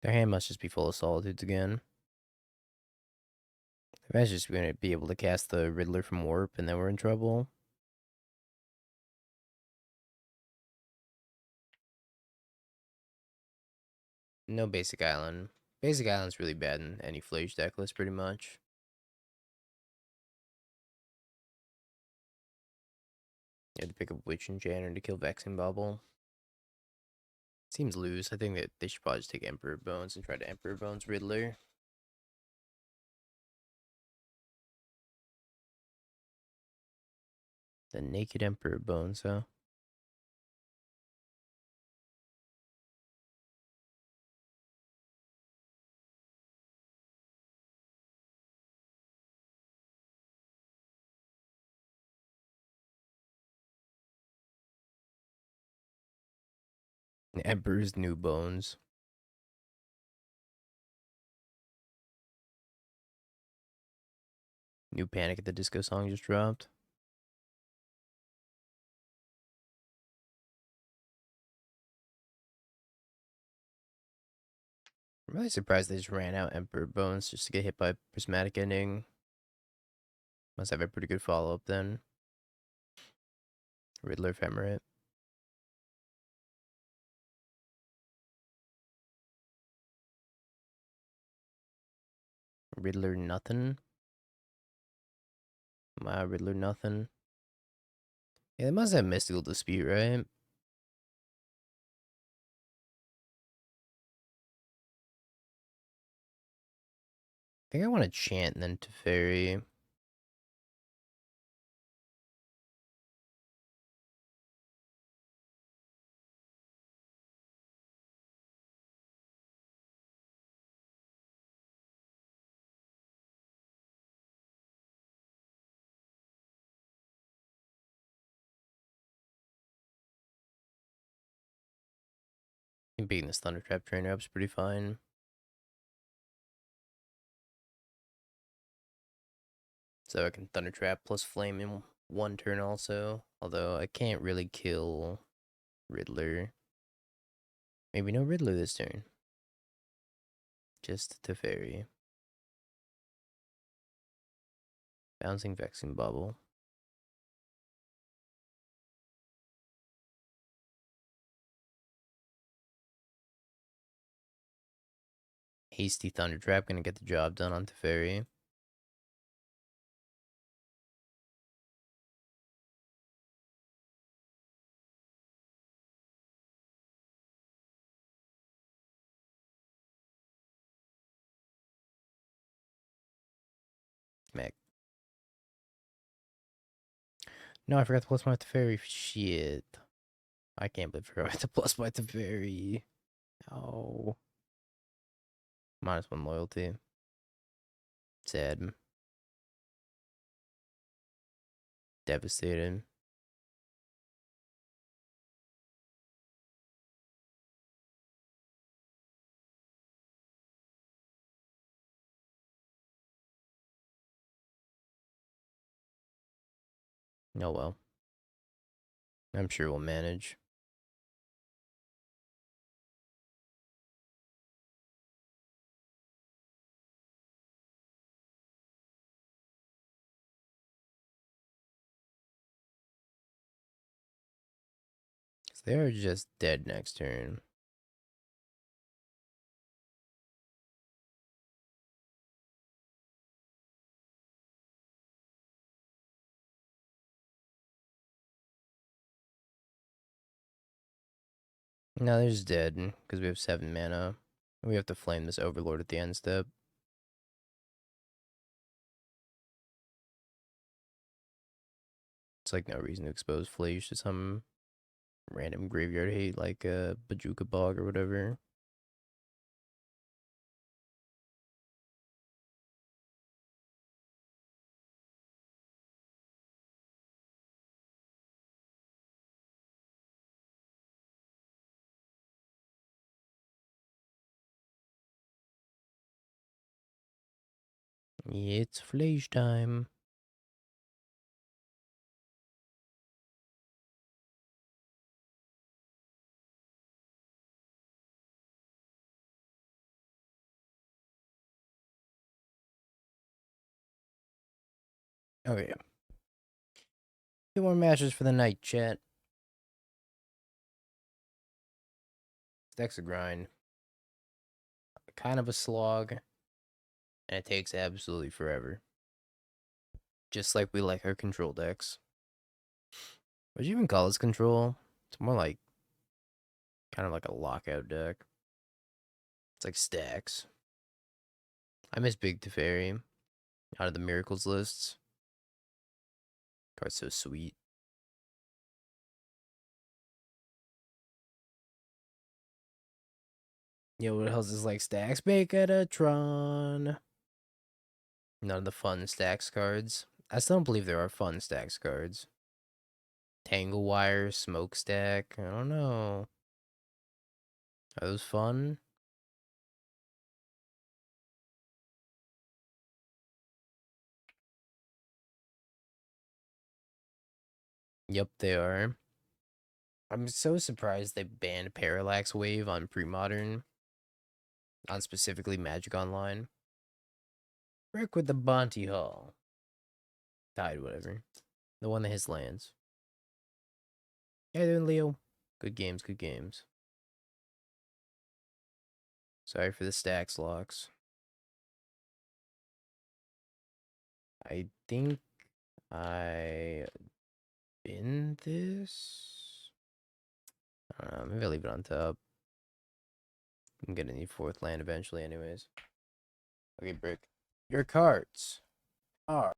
Their hand must just be full of solitudes again. If I was just gonna be able to cast the Riddler from Warp and then we're in trouble. No basic island. Basic island's really bad in any Phlage deck list pretty much. You have to pick up Witch Enchanter to kill Vexing Bubble. Seems loose. I think that they should probably just take Emperor Bones and try to Emperor Bones Riddler. The Naked Emperor Bones, huh? Emperor's New Bones. New Panic at the Disco song just dropped. I'm really surprised they just ran out Emperor Bones just to get hit by Prismatic Ending. Must have a pretty good follow-up then. Riddler Ephemerate. Riddler nothing. Wow, Riddler nothing. Yeah, they must have Mystical Dispute, right? I think I want to Chant and then Teferi. I think beating this Thundertrap Trainer up's pretty fine. So I can Thundertrap plus Flame in one turn also. Although I can't really kill Riddler. Maybe no Riddler this turn. Just Teferi. Bouncing Vexing Bubble. Hasty Thundertrap gonna get the job done on Teferi. Smack. No, I forgot to plus my Teferi. Shit. I can't believe I forgot to plus my Teferi. Oh. -1 loyalty. Sad. Devastated. Oh well. I'm sure we'll manage. They're just dead next turn. No, they're just dead because we have 7 mana. We have to flame this Overlord at the end step. It's like no reason to expose Fhlage to some random graveyard hate like a Bajuka Bog or whatever. It's Phlage time. Okay. 2 more matches for the night, chat. Deck's a grind. Kind of a slog. And it takes absolutely forever. Just like we like our control decks. Would you even call this control? It's more like kind of like a lockout deck. It's like stacks. I miss Big Teferi out of the Miracles lists. Card's so sweet. Yo, what else is like stacks? Megatron. None of the fun stacks cards. I still don't believe there are fun stacks cards. Tangle Wire, Smokestack. I don't know. Are those fun? Yep, they are. I'm so surprised they banned Parallax Wave on Pre-Modern. On specifically Magic Online. Rick with the Bonte Hall. Died, whatever. The one that hits lands. How you doing, Leo? Good games, good games. Sorry for the stacks locks. I think I bin this. I don't know, maybe I'll leave it on top. I'm gonna need 4th land eventually, anyways. Okay, Brick. Your cards are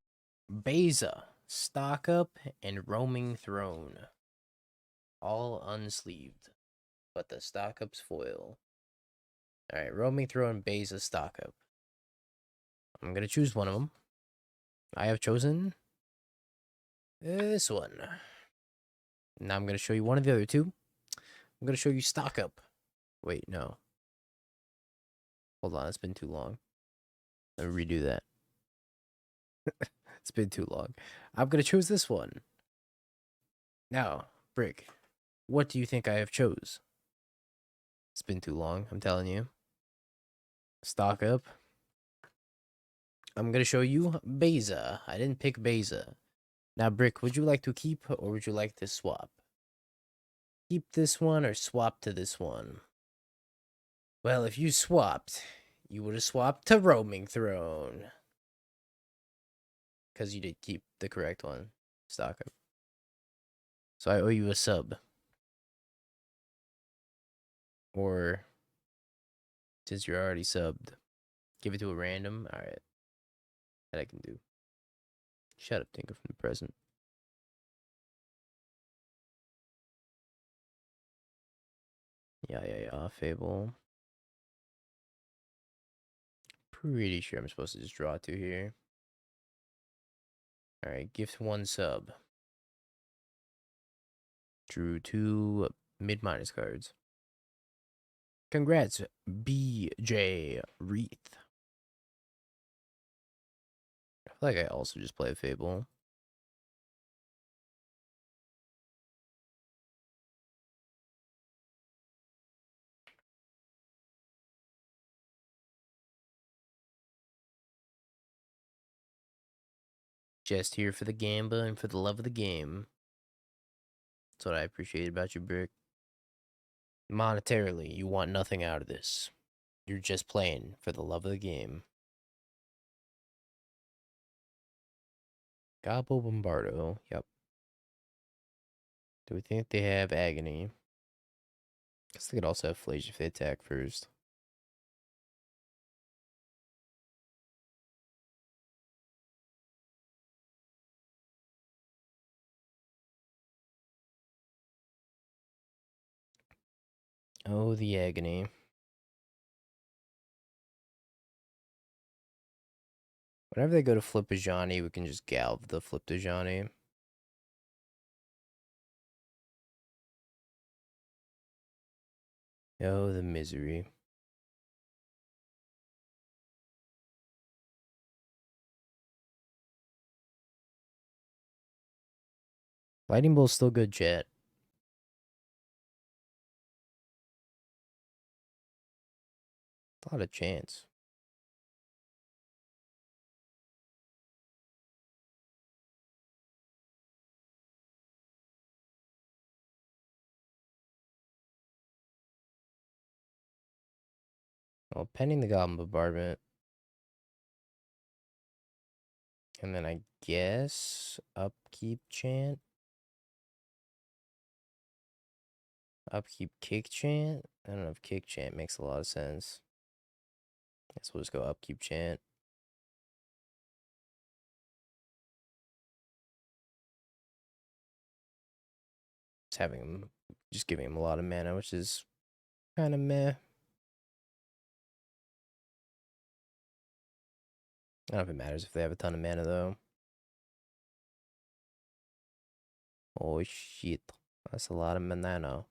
Beza, Stock Up, and Roaming Throne. All unsleeved, but the Stock Up's foil. Alright, Roaming Throne, Beza, Stock Up. I'm gonna choose one of them. I have chosen this one. Now I'm gonna show you one of the other two. I'm gonna show you Stock Up. Wait, no. Hold on, it's been too long. Let me redo that. It's been too long. I'm gonna choose this one. Now, Brick, what do you think I have chose? It's been too long, I'm telling you. Stock Up. I'm gonna show you Beza. I didn't pick Beza. Now, Brick, would you like to keep or would you like to swap? Keep this one or swap to this one? Well, if you swapped, you would have swapped to Roaming Throne. Because you did keep the correct one. Stock Up. So I owe you a sub. Or, since you're already subbed, give it to a random. Alright. That I can do. Shut up, Tinker from the present. Yeah. Fable. Pretty sure I'm supposed to just draw 2 here. Alright, gift 1 sub. Drew 2 mid-minus cards. Congrats, BJ Wreath. I feel like I also just play a Fable. Just here for the gamba and for the love of the game. That's what I appreciate about you, Brick. Monetarily, you want nothing out of this. You're just playing for the love of the game. Gobbo Bombardo. Yep. Do we think they have Agony? Guess they could also have Phlage if they attack first. Oh, the Agony. Whenever they go to flip a Johnny, we can just Galv the flip to Johnny. Oh, the misery. Lightning Bolt's still good, chat. A lot of chance. Well, pending the Goblin Bombardment. And then I guess upkeep chant. Upkeep kick chant. I don't know if kick chant makes a lot of sense. Guess we'll just go upkeep chant. Just giving him a lot of mana, which is kind of meh. I don't know if it matters if they have a ton of mana though. Oh shit, that's a lot of mana.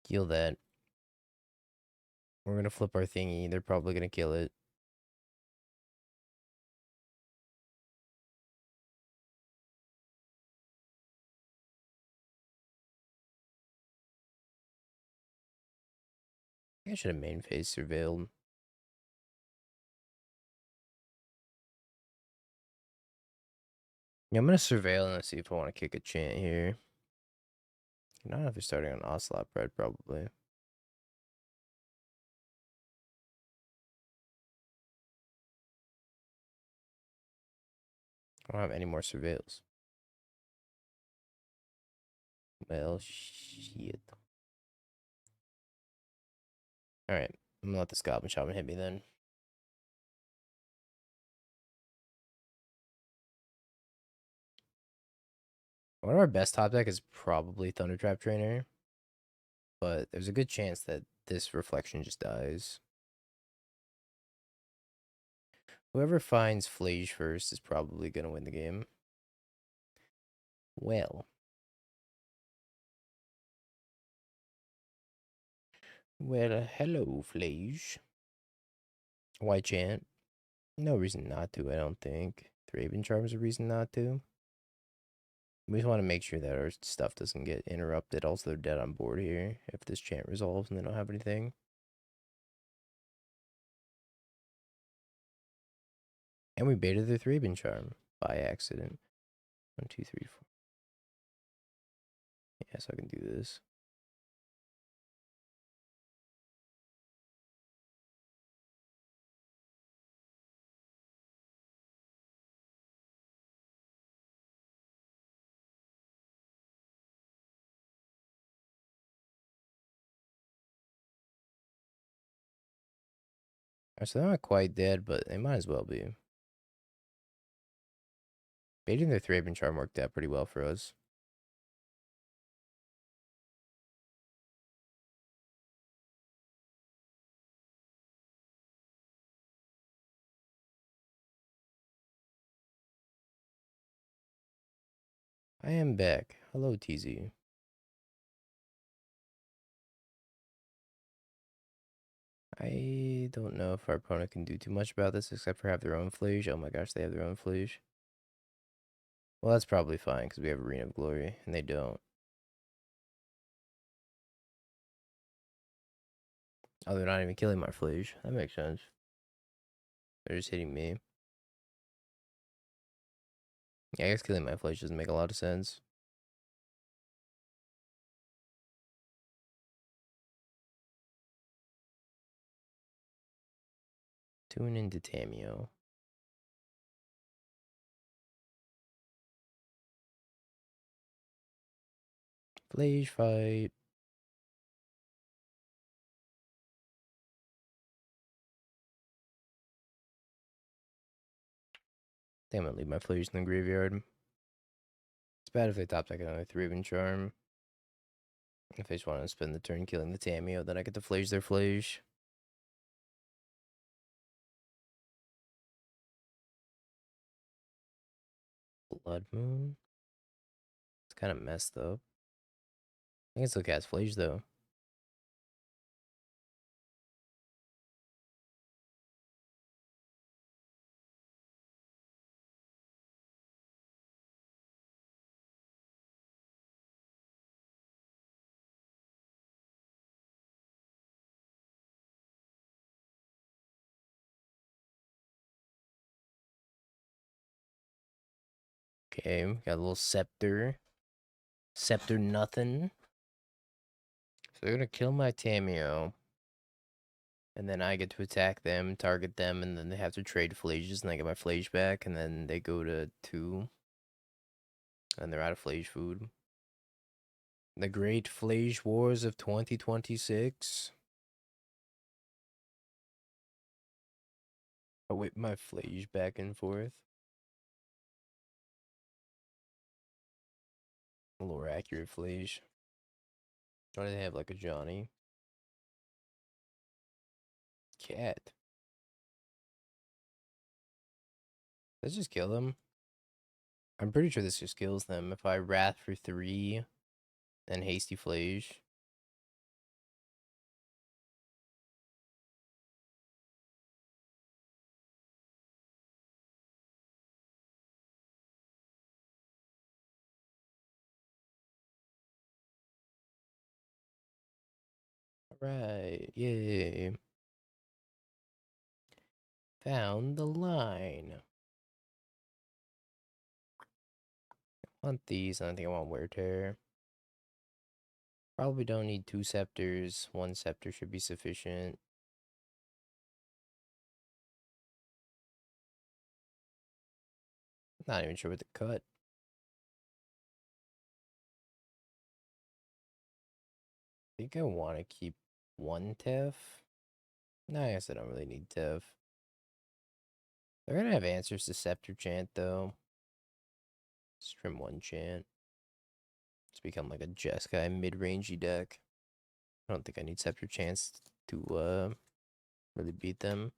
Kill that. We're gonna flip our thingy. They're probably gonna kill it. I should have main phase surveilled. Yeah, I'm gonna surveil and see if I want to kick a chant here. Not if they're starting on Ocelot Bread, probably. I don't have any more surveils. Well, shit. Alright, I'm gonna let this Goblin Shaman hit me then. One of our best top deck is probably Thundertrap Trainer. But there's a good chance that this reflection just dies. Whoever finds Phlage first is probably gonna win the game. Well. Well, hello, Phlage. Why chant? No reason not to, I don't think. Raven Charm's a reason not to. We just want to make sure that our stuff doesn't get interrupted. Also, they're dead on board here if this chant resolves and they don't have anything. And we baited their Raven Charm by accident. 1, 2, 3, 4. Yeah, so I can do this. Alright, so they're not quite dead, but they might as well be. Baiting their Raven Charm worked out pretty well for us. I am back. Hello, TZ. I don't know if our opponent can do too much about this except for have their own Fhlage. Oh my gosh, they have their own Fhlage. Well, that's probably fine because we have Arena of Glory and they don't. Oh, they're not even killing my Fhlage. That makes sense. They're just hitting me. Yeah, I guess killing my Fhlage doesn't make a lot of sense. Tune into Tamiyo. Fhlage fight. I think I'm gonna leave my Fhlage in the graveyard. It's bad if they top deck another Raven Charm. If they just want to spend the turn killing the Tamiyo, then I get to Fhlage their Fhlage. Blood Moon. It's kind of messed up. I can still cast Phlage though. Okay, got a little Scepter. Scepter nothing. So they're gonna kill my Tamiyo. And then I get to attack them, target them, and then they have to trade Phlages, and I get my Phlage back, and then they go to 2. And they're out of Phlage food. The Great Phlage Wars of 2026. I whip my Phlage back and forth. A little accurate Phlage. Why do they have like a Johnny? Cat. Let's just kill them. I'm pretty sure this just kills them. If I Wrath for 3, then Hasty Phlage. Alright, yay. Found the line. I want these, I don't think I want Wear Tear. Probably don't need 2 scepters. 1 scepter should be sufficient. Not even sure what to cut. I think I want to keep 1 Tef. No, I guess I don't really need Tef. They're gonna have answers to Scepter Chant though. Let's trim 1 Chant. It's become like a Jeskai mid-rangey deck. I don't think I need Scepter Chants to really beat them.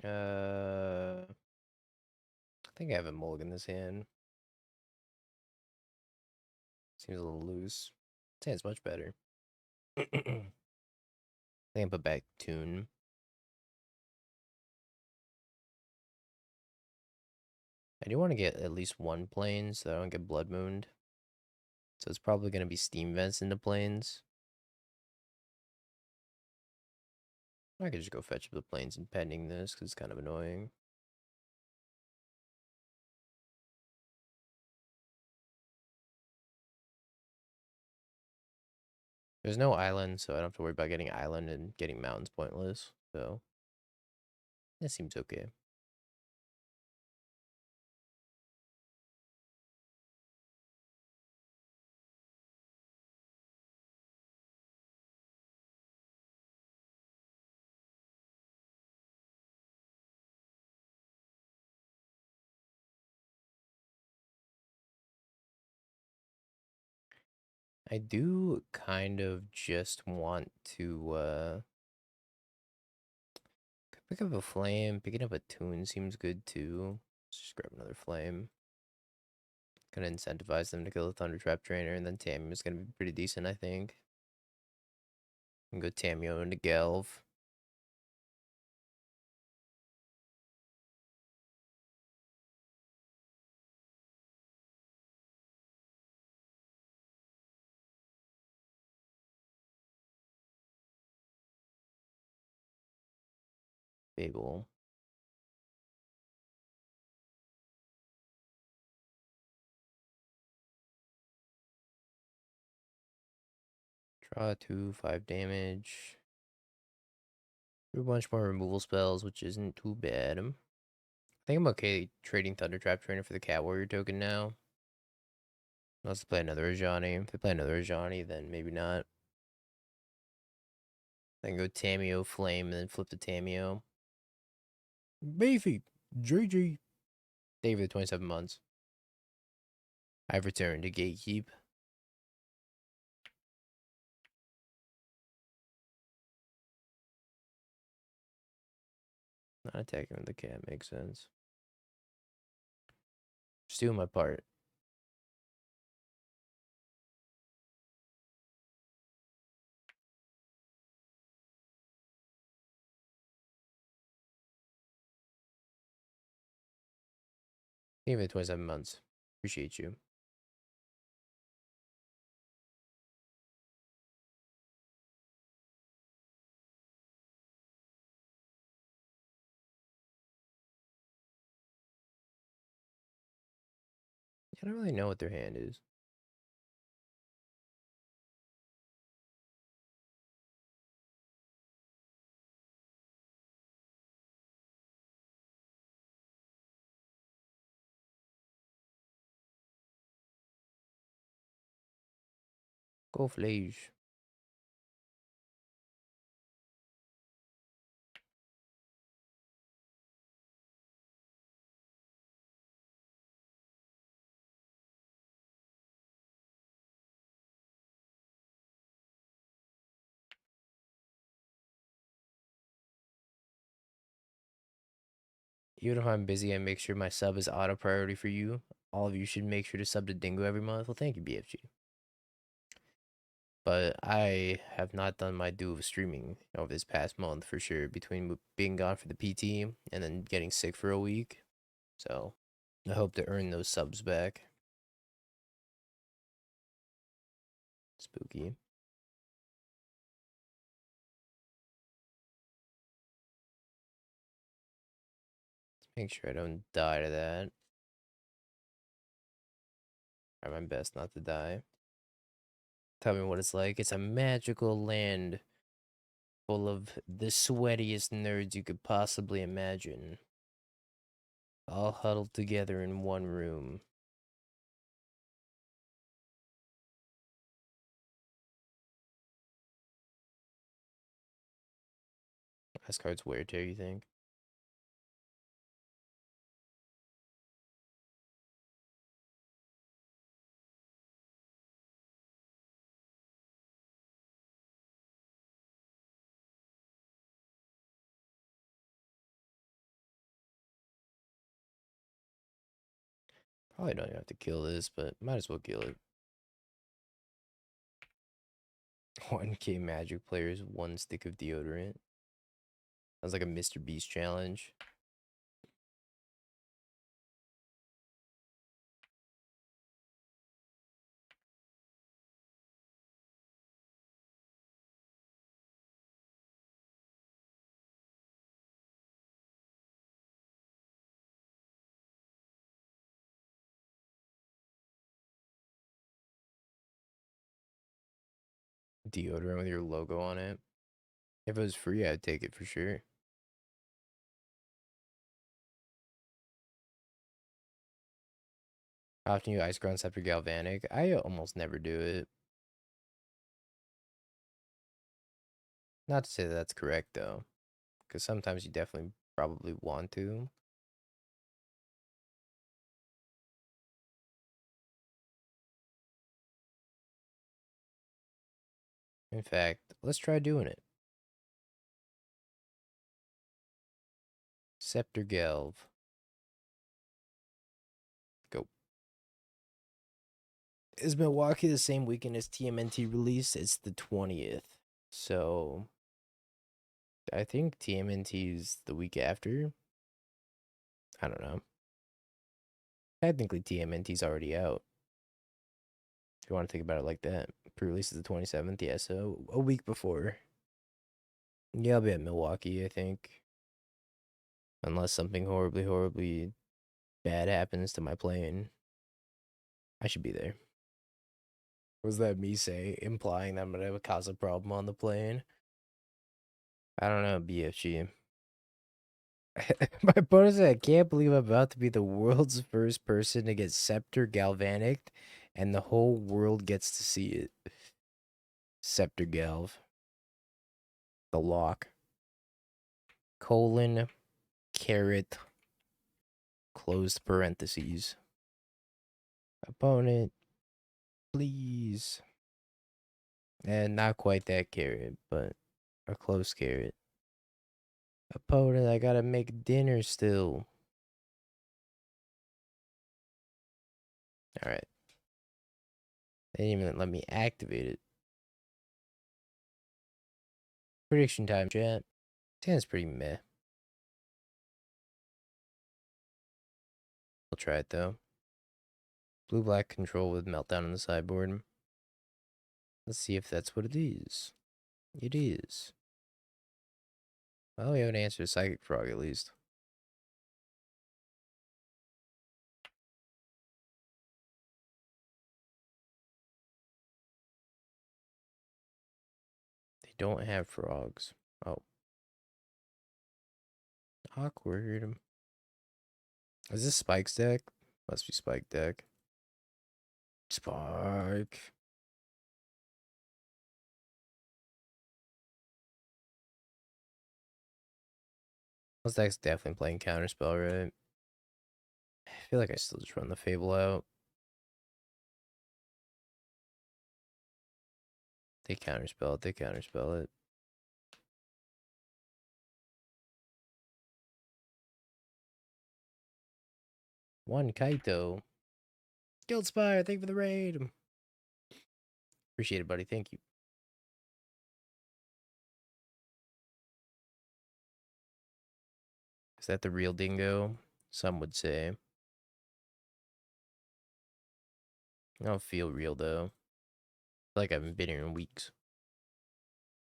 I think I have a mulligan this hand. Seems a little loose. This hand's much better. I think I put back Tune. I do want to get at least 1 plane so I don't get Blood Mooned. So it's probably going to be Steam Vents into planes. I could just go fetch up the planes and pending this because it's kind of annoying. There's no island, so I don't have to worry about getting island, and getting mountains pointless. So that seems okay. I do kind of just want to pick up a flame. Picking up a tune seems good too. Let's just grab another flame. Gonna incentivize them to kill the Thundertrap Trainer, and then Tamiyo is gonna be pretty decent, I think. And go Tamiyo into Gelv. Fable. Draw 2, 5 damage. Do a bunch more removal spells, which isn't too bad. I think I'm okay trading Thundertrap Trainer for the Cat Warrior token now. Let's play another Ajani. If they play another Ajani, then maybe not. Then go Tamiyo, Flame, and then flip the Tamiyo. Beefy! GG! Thank you for the 27 months. I've returned to Gatekeep. Not attacking with the cat makes sense. Just doing my part. Even 27 months. Appreciate you. I don't really know what their hand is. Go Phlage. Even if I'm busy, I make sure my sub is auto priority for you. All of you should make sure to sub to Dingo every month. Well, thank you, BFG. But I have not done my due of streaming over this past month for sure, between being gone for the PT and then getting sick for a week. So I hope to earn those subs back. Spooky. Let's make sure I don't die to that. Try my best not to die. Tell me what it's like. It's a magical land full of the sweatiest nerds you could possibly imagine, all huddled together in one room. Last card's wear tear, you think? Probably don't even have to kill this, but might as well kill it. 1K Magic players, 1 stick of deodorant. Sounds like a Mr. Beast challenge. Deodorant with your logo on it. If it was free, I'd take it for sure. How often you Isochron Scepter Galvanic? I almost never do it. Not to say that that's correct, though. Because sometimes you definitely probably want to. In fact, let's try doing it. Scepter Galv. Go. Is Milwaukee the same weekend as TMNT release? It's the 20th. So I think TMNT is the week after. I don't know. Technically, TMNT's already out. If you want to think about it like that. Pre-release is the 27th, yeah, so a week before. Yeah, I'll be at Milwaukee, I think. Unless something horribly, horribly bad happens to my plane. I should be there. Was that me implying that I'm gonna cause a problem on the plane? I don't know, BFG. My opponent said, I can't believe I'm about to be the world's first person to get Scepter Galvanic, and the whole world gets to see it. Scepter Galv. The lock. Colon, caret, closed parentheses. Opponent, please. And not quite that caret, but a close caret. Opponent, I gotta make dinner still. Alright. They didn't even let me activate it. Prediction time, chat. Sounds pretty meh. I'll try it though. Blue-black control with meltdown on the sideboard. Let's see if that's what it is. It is. Well, we have an answer to Psychic Frog at least. They don't have frogs. Oh. Awkward. Is this Spike's deck? Must be Spike deck. Spike. This deck's definitely playing Counterspell, right? I feel like I still just run the Fable out. They counterspell it, they counterspell it. One Kaito. Guildspire, thank you for the raid. Appreciate it, buddy. Thank you. Is that the real dingo? Some would say. I don't feel real, though. I feel like I haven't been here in weeks.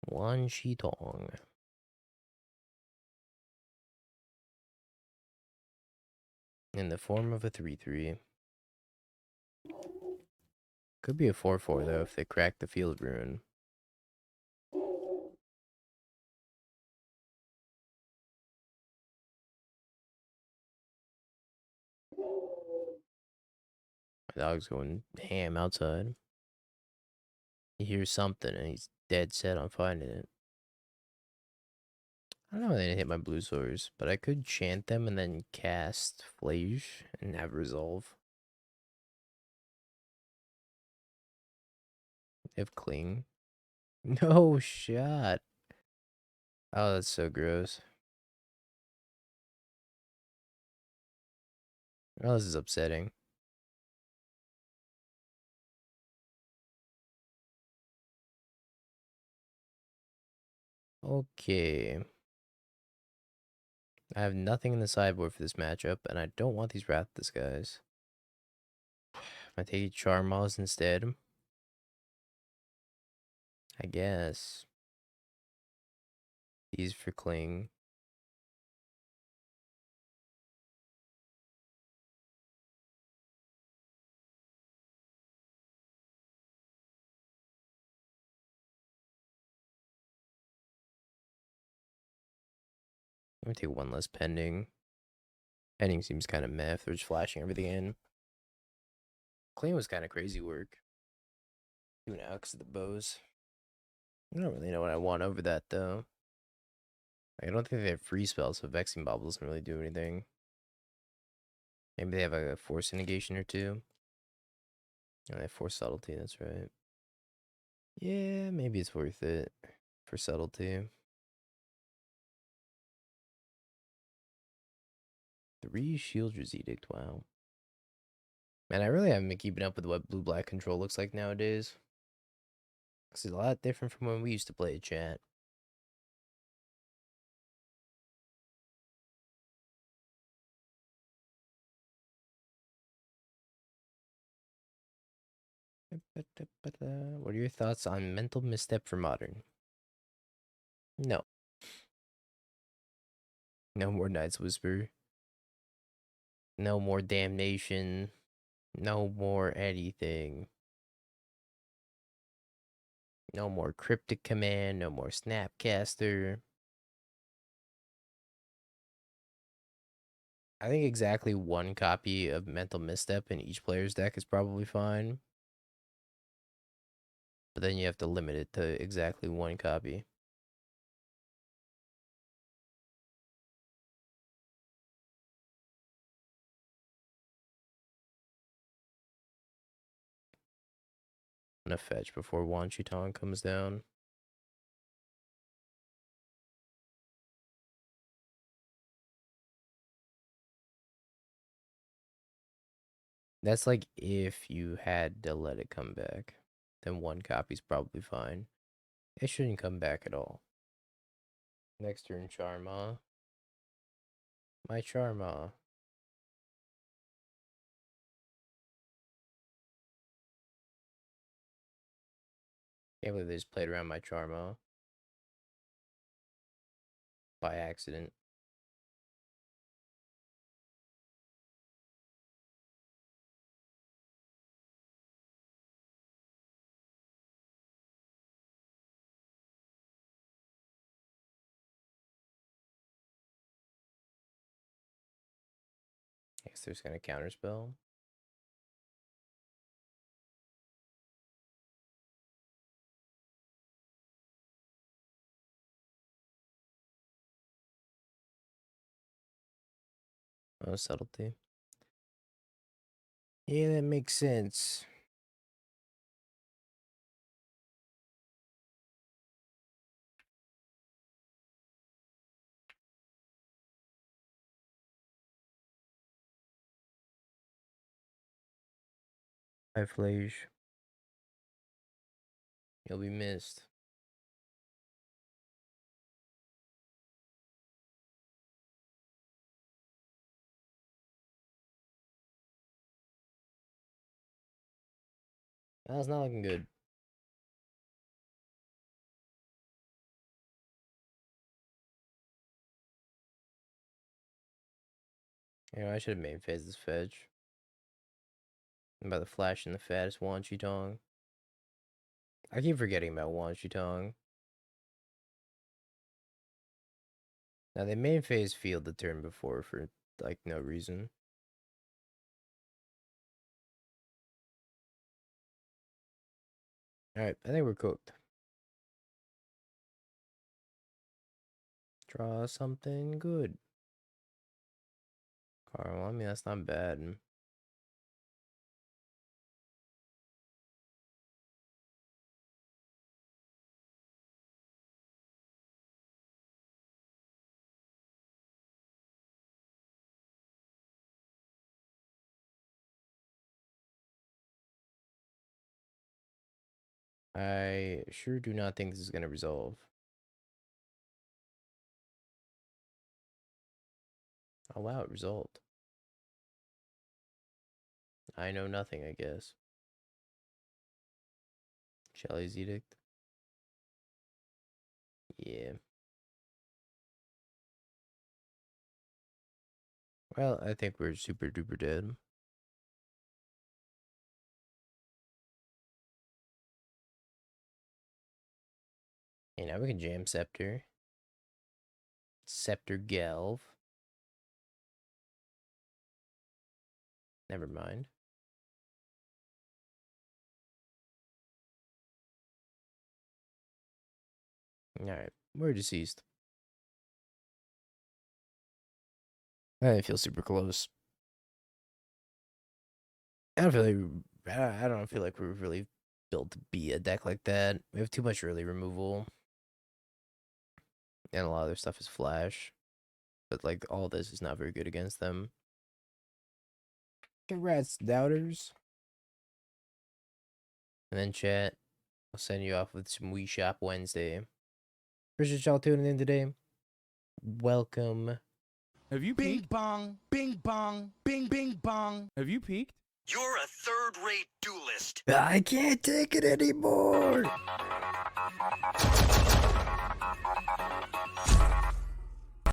One Shitong. In the form of a 3/3. Could be a 4/4, though, if they crack the Field Rune. My dog's going ham outside. He hears something, and he's dead set on finding it. I don't know if they didn't hit my blue swords, but I could chant them and then cast Phlage and have resolve. If cling. No shot. Oh, that's so gross. Oh, this is upsetting. Okay. I have nothing in the sideboard for this matchup, and I don't want these Wrathless guys. I take Charmaws instead. I guess. These for cling. Let me take one less pending. Pending seems kind of meh if they're just flashing everything in. Cling was kind of crazy work. 2 now because of the bows. I don't really know what I want over that, though. I don't think they have free spells, so Vexing Bauble doesn't really do anything. Maybe they have a Force Negation or two. Oh, they have Force Subtlety, that's right. Yeah, maybe it's worth it for Subtlety. 3 Shieldred's Edict, wow. Man, I really haven't been keeping up with what blue-black control looks like nowadays. This is a lot different from when we used to play Chant. What are your thoughts on Mental Misstep for Modern? No. No more Knight's Whisper. No more Damnation. No more anything. No more Cryptic Command. No more Snapcaster. I think exactly 1 copy of Mental Misstep in each player's deck is probably fine. But then you have to limit it to exactly 1 copy. I'm gonna fetch before Wan Chitong comes down. That's like if you had to let it come back, then one copy's probably fine. It shouldn't come back at all. Next turn, Charmaw. My Charmaw. Can't believe they just played around my Charmaw. By accident. I guess there's gonna counterspell. Oh, subtlety. Yeah, that makes sense. Hi, Phlage. You'll be missed. That's not looking good. You know, I should have made phase this fetch. I'm about to flash in the fattest Wanchitong. I keep forgetting about Wanchitong. Now, they main phase field the turn before for, like, no reason. Alright, I think we're cooked. Draw something good. Carl, I mean, that's not bad. I sure do not think this is going to resolve. Oh, wow, it resolved. I know nothing, I guess. Shelley's Edict. Yeah. Well, I think we're super duper dead. And now we can jam Scepter. Scepter Galv. Never mind. Alright, we're deceased. I didn't feel super close. I don't feel like I don't feel like we're really built to be a deck like that. We have too much early removal. And a lot of their stuff is flash. But like all this is not very good against them. Congrats, doubters. And then chat, I'll send you off with some Wii Shop Wednesday. Appreciate y'all tuning in today. Welcome. Have you Bing peeked? bong, bing bong, bing bing bong. Have you peeked? You're a third-rate duelist. I can't take it anymore.